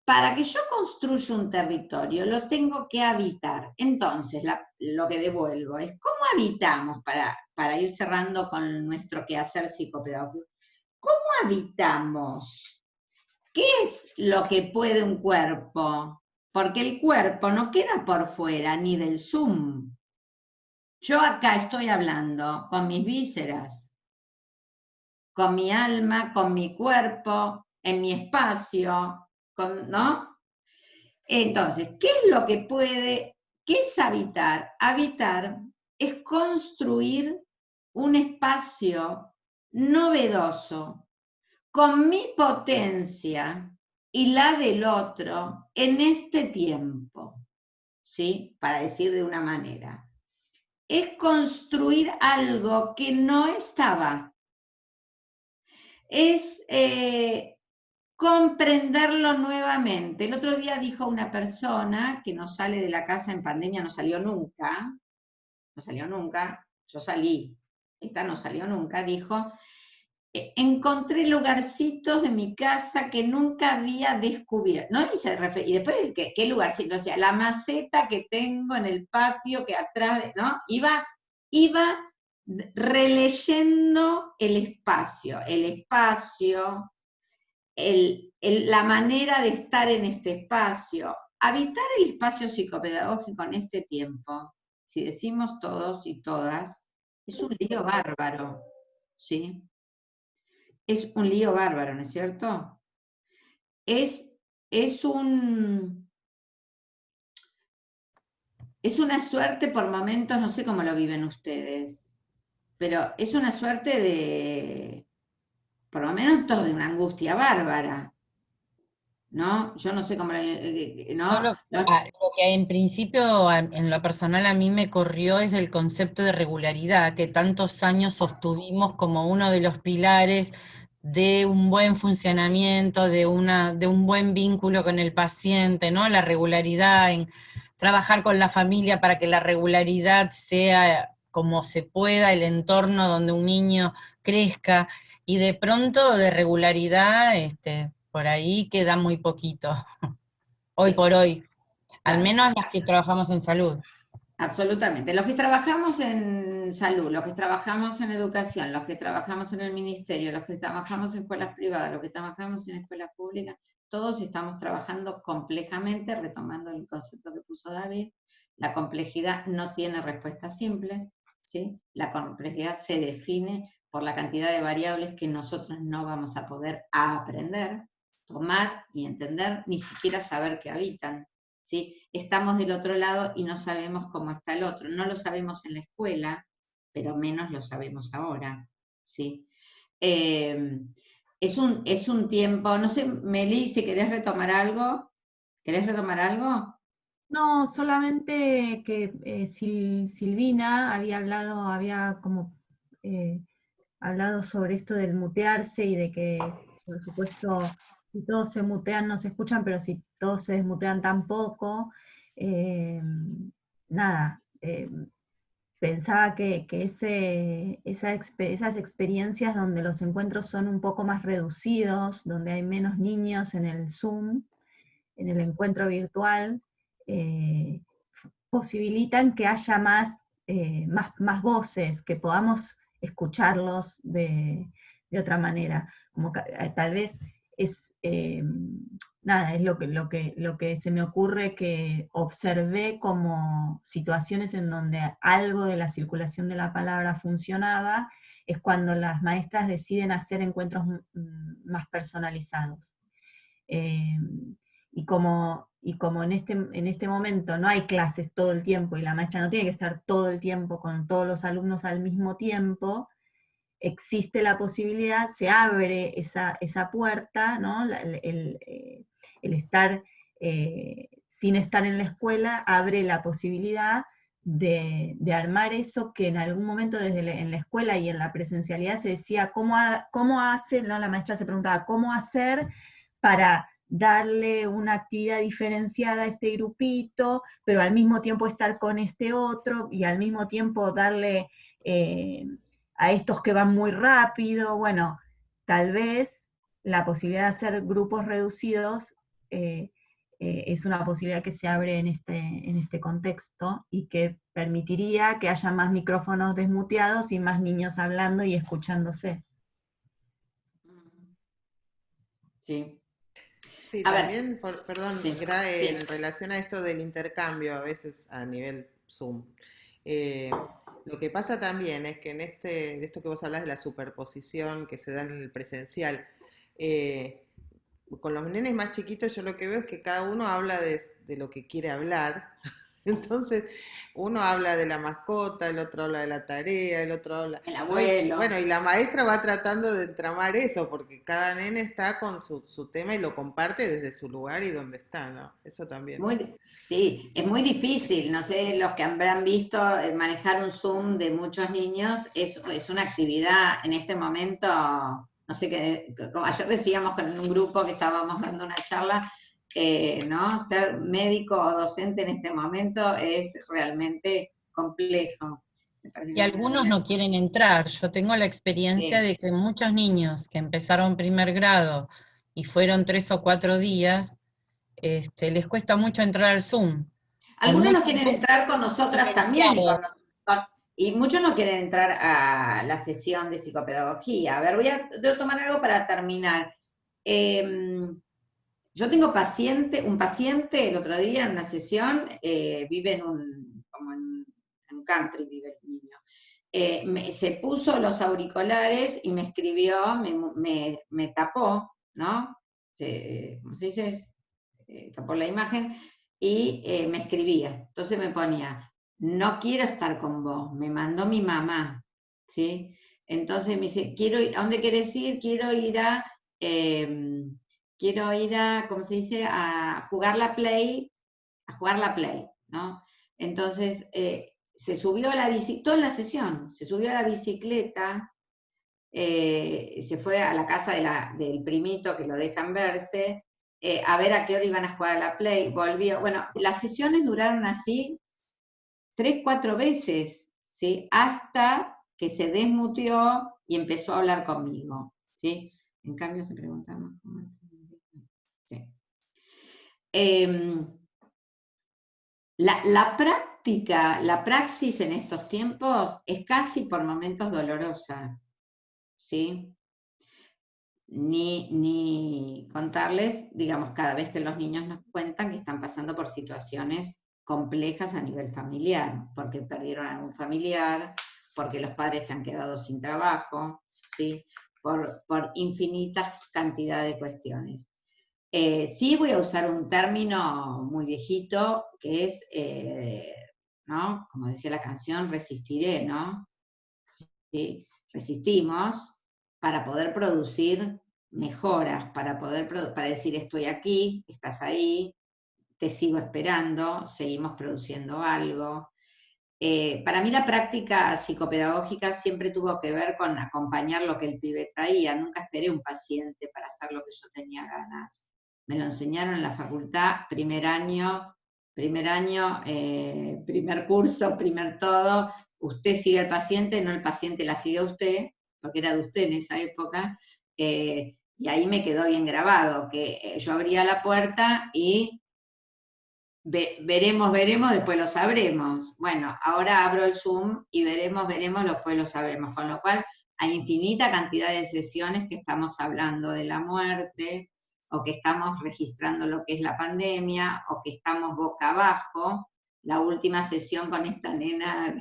Para que yo construya un territorio, lo tengo que habitar. Entonces, lo que devuelvo es, ¿cómo habitamos para ir cerrando con nuestro quehacer psicopedagógico? ¿Cómo habitamos? ¿Qué es lo que puede un cuerpo? Porque el cuerpo no queda por fuera ni del Zoom. Yo acá estoy hablando con mis vísceras, con mi alma, con mi cuerpo, en mi espacio, ¿no? Entonces, ¿qué es lo que qué es habitar? Habitar es construir un espacio novedoso, con mi potencia y la del otro en este tiempo, ¿sí? Para decir de una manera. Es construir algo que no estaba. Es comprenderlo nuevamente. El otro día dijo una persona que no sale de la casa en pandemia, no salió nunca, yo salí, esta no salió nunca, dijo, encontré lugarcitos de mi casa que nunca había descubierto, ¿no? Y después, ¿qué lugarcito? O sea, la maceta que tengo en el patio, que atrás, ¿no? Iba releyendo el espacio, la manera de estar en este espacio. Habitar el espacio psicopedagógico en este tiempo, si decimos todos y todas, es un lío bárbaro, ¿sí? Es un lío bárbaro, ¿no es cierto? Es una suerte por momentos, no sé cómo lo viven ustedes, pero es una suerte por momentos de una angustia bárbara, ¿no? Yo no sé cómo ¿no? Lo que en principio, en lo personal, a mí me corrió es el concepto de regularidad, que tantos años sostuvimos como uno de los pilares de un buen funcionamiento, de un buen vínculo con el paciente, ¿no? La regularidad, en trabajar con la familia para que la regularidad sea como se pueda, el entorno donde un niño crezca, y de pronto de regularidad, por ahí queda muy poquito, hoy por hoy, al menos las que trabajamos en salud. Absolutamente. Los que trabajamos en salud, los que trabajamos en educación, los que trabajamos en el ministerio, los que trabajamos en escuelas privadas, los que trabajamos en escuelas públicas, todos estamos trabajando complejamente, retomando el concepto que puso David. La complejidad no tiene respuestas simples, ¿sí? La complejidad se define por la cantidad de variables que nosotros no vamos a poder aprender, tomar y entender, ni siquiera saber que habitan. ¿Sí? Estamos del otro lado y no sabemos cómo está el otro. No lo sabemos en la escuela, pero menos lo sabemos ahora. ¿Sí? Es un tiempo, no sé, Meli, si querés retomar algo. ¿Querés retomar algo? No, solamente que Silvina había hablado sobre esto del mutearse y de que, por supuesto, si todos se mutean no se escuchan, pero si todos se desmutean tampoco. Nada, pensaba que esas experiencias donde los encuentros son un poco más reducidos, donde hay menos niños en el Zoom, en el encuentro virtual, posibilitan que haya más voces, que podamos escucharlos de otra manera. Como tal vez es, nada, es lo que se me ocurre que observé como situaciones en donde algo de la circulación de la palabra funcionaba, es cuando las maestras deciden hacer encuentros más personalizados. Y como en este momento no hay clases todo el tiempo y la maestra no tiene que estar todo el tiempo con todos los alumnos al mismo tiempo, existe la posibilidad, se abre esa puerta, ¿no? El estar sin estar en la escuela abre la posibilidad de armar eso que en algún momento en la escuela y en la presencialidad se decía, ¿cómo hace? ¿No? La maestra se preguntaba, ¿cómo hacer para darle una actividad diferenciada a este grupito, pero al mismo tiempo estar con este otro, y al mismo tiempo darle a estos que van muy rápido? Bueno, tal vez la posibilidad de hacer grupos reducidos es una posibilidad que se abre en este contexto y que permitiría que haya más micrófonos desmuteados y más niños hablando y escuchándose. Sí. Sí, A ver, también, perdón, sí, en relación a esto del intercambio, a veces a nivel Zoom, lo que pasa también es que de esto que vos hablas de la superposición que se da en el presencial, con los nenes más chiquitos yo lo que veo es que cada uno habla de lo que quiere hablar. Entonces, uno habla de la mascota, el otro habla de la tarea, el otro habla... el ¿no? abuelo. Bueno, y la maestra va tratando de entramar eso, porque cada nene está con su tema y lo comparte desde su lugar y donde está, ¿no? Eso también. Sí, es muy difícil, no sé, los que habrán visto manejar un Zoom de muchos niños, es una actividad en este momento, no sé, como ayer decíamos con un grupo que estábamos dando una charla, ¿no? Ser médico o docente en este momento es realmente complejo. Y algunos no quieren entrar. Yo tengo la experiencia Sí. de que muchos niños que empezaron primer grado y fueron 3 o 4 días, les cuesta mucho entrar al Zoom. Algunos no quieren entrar con nosotras también, y muchos no quieren entrar a la sesión de psicopedagogía. A ver, voy a tomar algo para terminar. Yo tengo un paciente el otro día en una sesión, vive como en un country, vive el niño. Se puso los auriculares y me escribió, me tapó, ¿no? ¿Cómo se dice? Tapó la imagen y me escribía. Entonces me ponía, no quiero estar con vos, me mandó mi mamá, ¿sí? Entonces me dice, ¿a dónde querés ir? Quiero ir a, ¿cómo se dice? A jugar la Play, ¿no? Entonces se subió a la bicicleta, toda la sesión, se subió a la bicicleta se fue a la casa del primito que lo dejan verse, a ver a qué hora iban a jugar a la Play, volvió. Bueno, las sesiones duraron así 3, 4 veces, ¿sí? Hasta que se desmuteó y empezó a hablar conmigo, ¿sí? En cambio se preguntaba cómo... Sí. La práctica, la praxis en estos tiempos es casi por momentos dolorosa, ¿sí? Ni contarles, digamos, cada vez que los niños nos cuentan que están pasando por situaciones complejas a nivel familiar, porque perdieron a algún familiar, porque los padres se han quedado sin trabajo, ¿sí? Por infinitas cantidades de cuestiones. Sí voy a usar un término muy viejito, que es, ¿no? Como decía la canción, resistiré, ¿no? ¿Sí? Resistimos para poder producir mejoras, para decir estoy aquí, estás ahí, te sigo esperando, seguimos produciendo algo. Para mí la práctica psicopedagógica siempre tuvo que ver con acompañar lo que el pibe traía, nunca esperé un paciente para hacer lo que yo tenía ganas. Me lo enseñaron en la facultad, primer curso, primer todo, usted sigue al paciente, no el paciente la sigue a usted, porque era de usted en esa época, y ahí me quedó bien grabado, que yo abría la puerta y veremos, después lo sabremos. Bueno, ahora abro el Zoom y veremos, después lo sabremos, con lo cual hay infinita cantidad de sesiones que estamos hablando de la muerte, o que estamos registrando lo que es la pandemia, o que estamos boca abajo. La última sesión con esta nena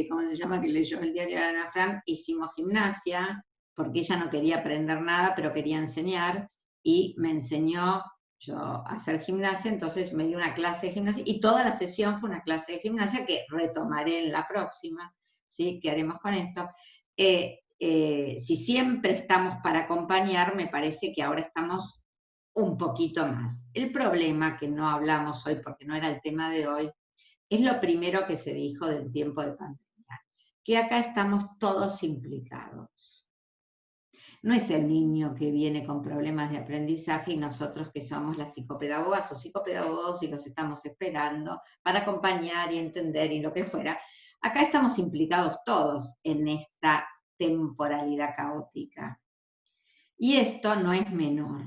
¿cómo se llama?, que leyó el diario de Ana Frank, hicimos gimnasia, porque ella no quería aprender nada, pero quería enseñar, y me enseñó yo a hacer gimnasia, entonces me dio una clase de gimnasia, y toda la sesión fue una clase de gimnasia que retomaré en la próxima, ¿sí?, que haremos con esto. Si siempre estamos para acompañar, me parece que ahora estamos un poquito más. El problema, que no hablamos hoy porque no era el tema de hoy, es lo primero que se dijo del tiempo de pandemia, que acá estamos todos implicados. No es el niño que viene con problemas de aprendizaje y nosotros que somos las psicopedagogas o psicopedagogos y los estamos esperando para acompañar y entender y lo que fuera. Acá estamos implicados todos en esta temporalidad caótica. Y esto no es menor,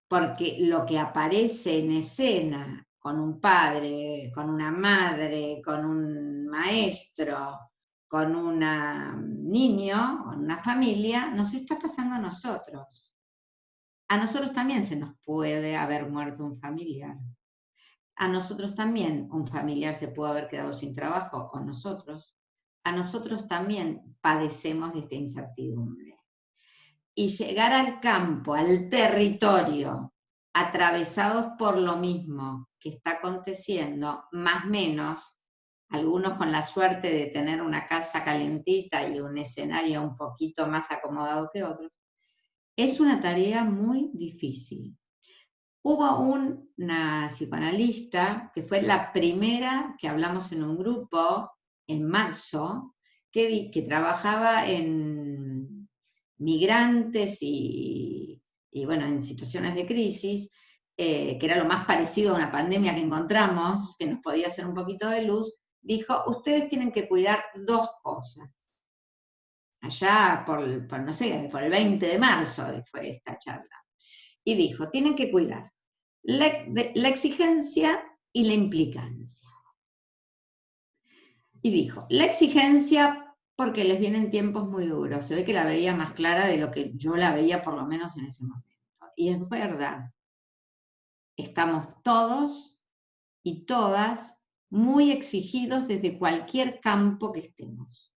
porque lo que aparece en escena con un padre, con una madre, con un maestro, con un niño, con una familia, nos está pasando a nosotros. A nosotros también se nos puede haber muerto un familiar. A nosotros también un familiar se puede haber quedado sin trabajo, o nosotros. A nosotros también padecemos de esta incertidumbre. Y llegar al campo, al territorio, atravesados por lo mismo que está aconteciendo, más o menos, algunos con la suerte de tener una casa calentita y un escenario un poquito más acomodado que otros, es una tarea muy difícil. Hubo una psicoanalista, que fue la primera que hablamos en un grupo, en marzo, que trabajaba en migrantes y bueno, en situaciones de crisis, que era lo más parecido a una pandemia que encontramos, que nos podía hacer un poquito de luz, dijo, ustedes tienen que cuidar 2 cosas. Allá no sé, por el 20 de marzo fue esta charla. Y dijo, tienen que cuidar la exigencia y la implicancia. Y dijo, la exigencia porque les vienen tiempos muy duros. Se ve que la veía más clara de lo que yo la veía por lo menos en ese momento. Y es verdad, estamos todos y todas muy exigidos desde cualquier campo que estemos.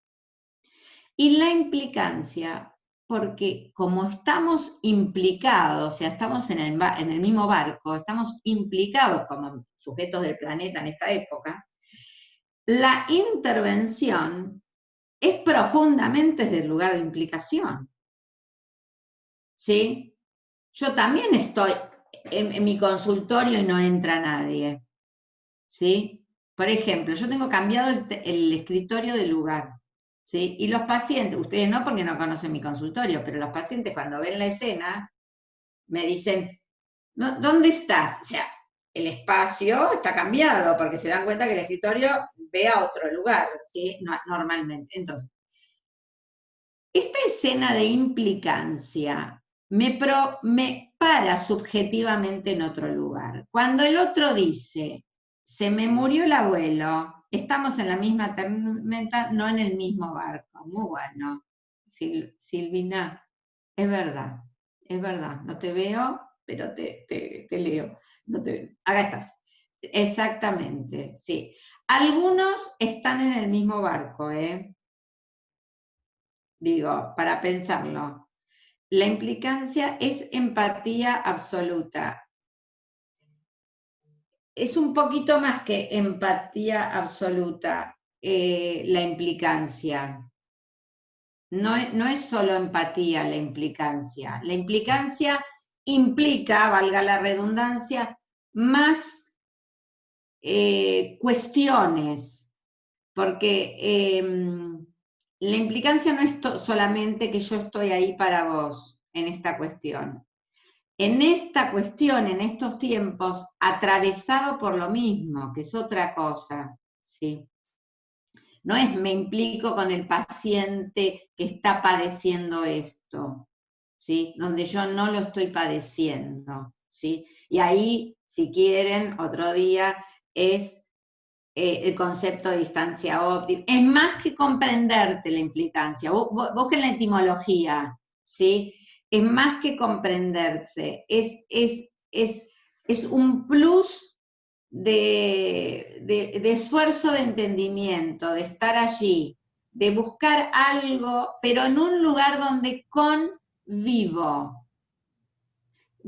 Y la implicancia, porque como estamos implicados, o sea, estamos en el mismo barco, estamos implicados como sujetos del planeta en esta época, la intervención es profundamente desde el lugar de implicación. ¿Sí? Yo también estoy en mi consultorio y no entra nadie. ¿Sí? Por ejemplo, yo tengo cambiado el escritorio de lugar. ¿sí? Y los pacientes, ustedes no porque no conocen mi consultorio, pero los pacientes cuando ven la escena me dicen, "No, ¿dónde estás?". O sea, el espacio está cambiado porque se dan cuenta que el escritorio ve a otro lugar, ¿sí? Normalmente. Entonces, esta escena de implicancia me para subjetivamente en otro lugar. Cuando el otro dice, se me murió el abuelo, estamos en la misma tormenta, no en el mismo barco. Muy bueno, Silvina, es verdad, no te veo, pero te leo. Acá estás. Exactamente, sí. Algunos están en el mismo barco, digo, para pensarlo. La implicancia es empatía absoluta. Es un poquito más que empatía absoluta, la implicancia. No es solo empatía la implicancia. La implicancia implica, valga la redundancia, más cuestiones, porque la implicancia no es solamente que yo estoy ahí para vos en esta cuestión. En esta cuestión, en estos tiempos, atravesado por lo mismo, que es otra cosa, ¿sí? No es me implico con el paciente que está padeciendo esto, ¿sí? Donde yo no lo estoy padeciendo, ¿sí? Y ahí, si quieren, otro día, es el concepto de distancia óptima. Es más que comprenderte la implicancia. Busquen la etimología, ¿sí? Es más que comprenderse. Es un plus de esfuerzo de entendimiento, de estar allí, de buscar algo, pero en un lugar donde convivo.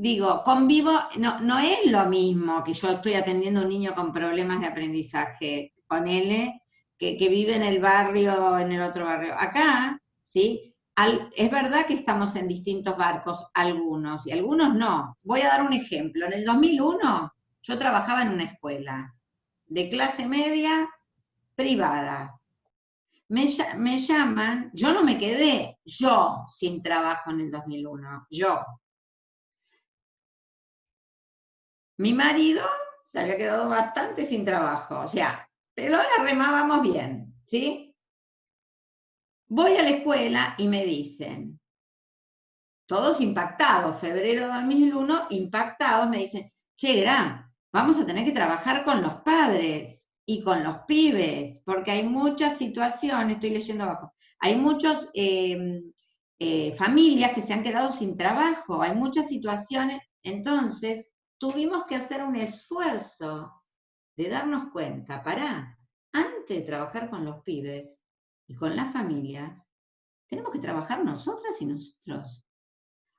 Digo, convivo, no es lo mismo que yo estoy atendiendo a un niño con problemas de aprendizaje, ponele, que vive en el barrio, en el otro barrio. Acá, ¿sí? Es verdad que estamos en distintos barcos, algunos, y algunos no. Voy a dar un ejemplo. En el 2001 yo trabajaba en una escuela de clase media privada. Me llaman, yo no me quedé yo sin trabajo en el 2001, yo. Mi marido se había quedado bastante sin trabajo, o sea, pero la remábamos bien, ¿sí? Voy a la escuela y me dicen, todos impactados, febrero de 2001, impactados, me dicen, che, Gra, vamos a tener que trabajar con los padres y con los pibes, porque hay muchas situaciones, estoy leyendo abajo, hay muchas familias que se han quedado sin trabajo, hay muchas situaciones, entonces tuvimos que hacer un esfuerzo de darnos cuenta, antes de trabajar con los pibes y con las familias, tenemos que trabajar nosotras y nosotros.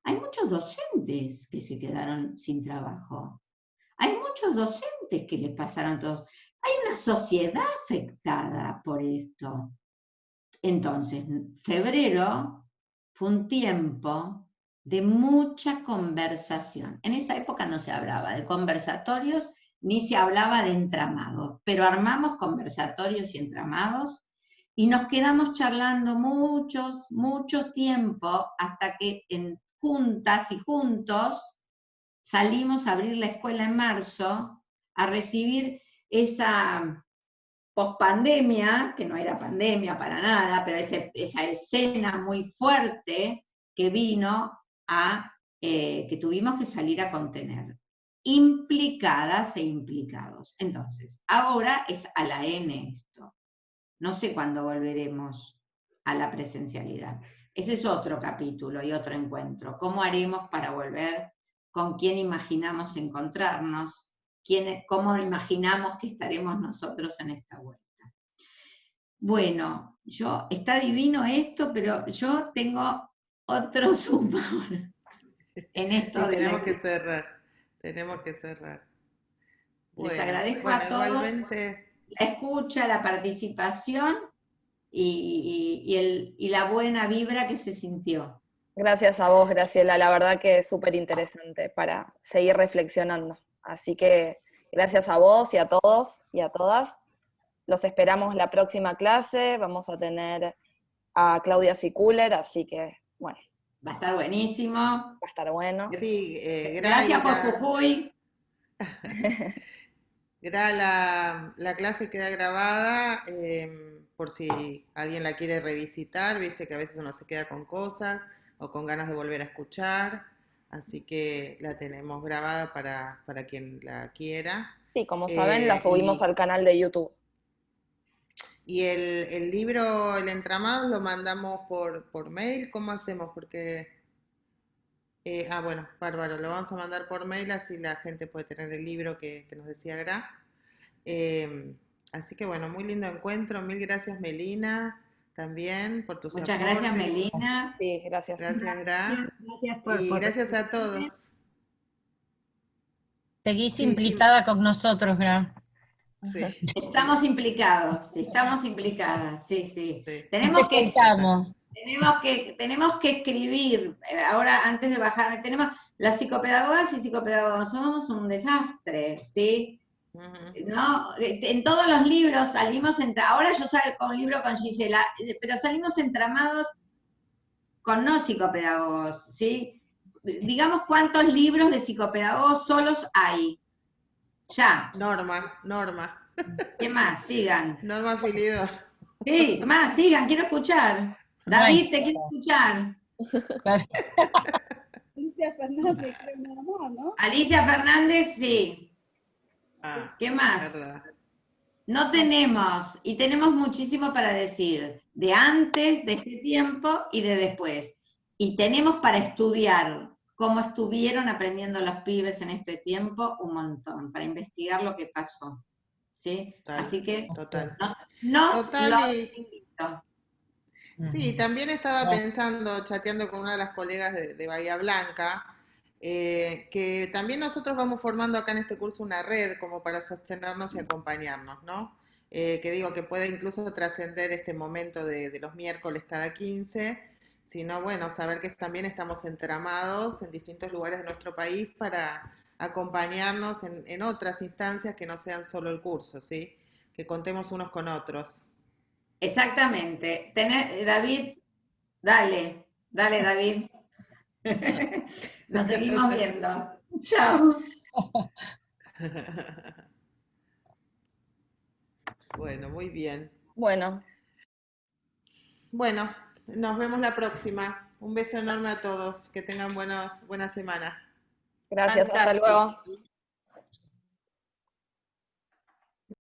Hay muchos docentes que se quedaron sin trabajo. Hay muchos docentes que les pasaron todos. Hay una sociedad afectada por esto. Entonces, febrero fue un tiempo de mucha conversación. En esa época no se hablaba de conversatorios ni se hablaba de entramados, pero armamos conversatorios y entramados y nos quedamos charlando mucho tiempo hasta que juntas y juntos salimos a abrir la escuela en marzo a recibir esa pospandemia, que no era pandemia para nada, pero esa escena muy fuerte que vino que tuvimos que salir a contener. Implicadas e implicados. Entonces, ahora es a la N esto. No sé cuándo volveremos a la presencialidad. Ese es otro capítulo y otro encuentro. ¿Cómo haremos para volver? ¿Con quién imaginamos encontrarnos? ¿Cómo imaginamos que estaremos nosotros en esta vuelta? Bueno, está divino esto, pero yo tengo otro humor en esto sí, de tenemos que cerrar. Les agradezco a todos igualmente la escucha, la participación y la buena vibra que se sintió. Gracias a vos, Graciela, la verdad que es súper interesante para seguir reflexionando. Así que gracias a vos y a todos y a todas. Los esperamos la próxima clase, vamos a tener a Claudia Siculer, así que, bueno, Va a estar buenísimo. va a estar bueno. Sí, Gracias por Jujuy. La clase queda grabada, por si alguien la quiere revisitar, viste que a veces uno se queda con cosas o con ganas de volver a escuchar, así que la tenemos grabada para quien la quiera. Sí, como saben, la subimos Y, al canal de YouTube. y el libro, el entramado, lo mandamos por mail, ¿cómo hacemos? Porque, bueno, bárbaro, lo vamos a mandar por mail, así la gente puede tener el libro que nos decía Gra. Así que bueno, muy lindo encuentro, mil gracias Melina, también por tus Muchas aportes. gracias, Melina. Sí, gracias. Gracias, Gra. Gracias Y gracias a todos. Seguís Sí, implicada con nosotros, Gra. Sí, Estamos implicados, estamos implicadas, sí, sí. sí. Tenemos Te que, sentamos. tenemos que escribir, ahora antes de bajar, las psicopedagogas y psicopedagogos somos un desastre, ¿sí? Ujú. ¿No? En todos los libros salimos, ahora yo salgo un libro con Gisela, pero salimos entramados con no psicopedagogos, ¿sí? Digamos cuántos libros de psicopedagogos solos hay. Ya. Norma ¿Qué más? Sigan. Filidor. Sí, más, sigan, quiero escuchar. David, te quiero escuchar. Alicia Fernández, creo nada más, ¿no? Alicia Fernández, sí. ¿Qué más? Verdad. No tenemos, y tenemos muchísimo para decir, de antes, de este tiempo y de después. Y tenemos para estudiar cómo estuvieron aprendiendo los pibes en este tiempo un montón, para investigar lo que pasó. ¿Sí? Total, Así que total. nos Total, los y invito. sí, también estaba pensando, chateando con una de las colegas de Bahía Blanca, que también nosotros vamos formando acá en este curso una red como para sostenernos y acompañarnos, ¿no? Que digo que puede incluso trascender este momento de los miércoles cada 15, sino bueno, saber que también estamos entramados en distintos lugares de nuestro país para acompañarnos en otras instancias que no sean solo el curso, ¿sí? Que contemos unos con otros. Exactamente. David, dale, David. Nos seguimos viendo. Chao. Bueno, muy bien. Bueno, Bueno, nos vemos la próxima. Un beso enorme a todos. Que tengan buena semana. gracias, hasta Fantástico. luego.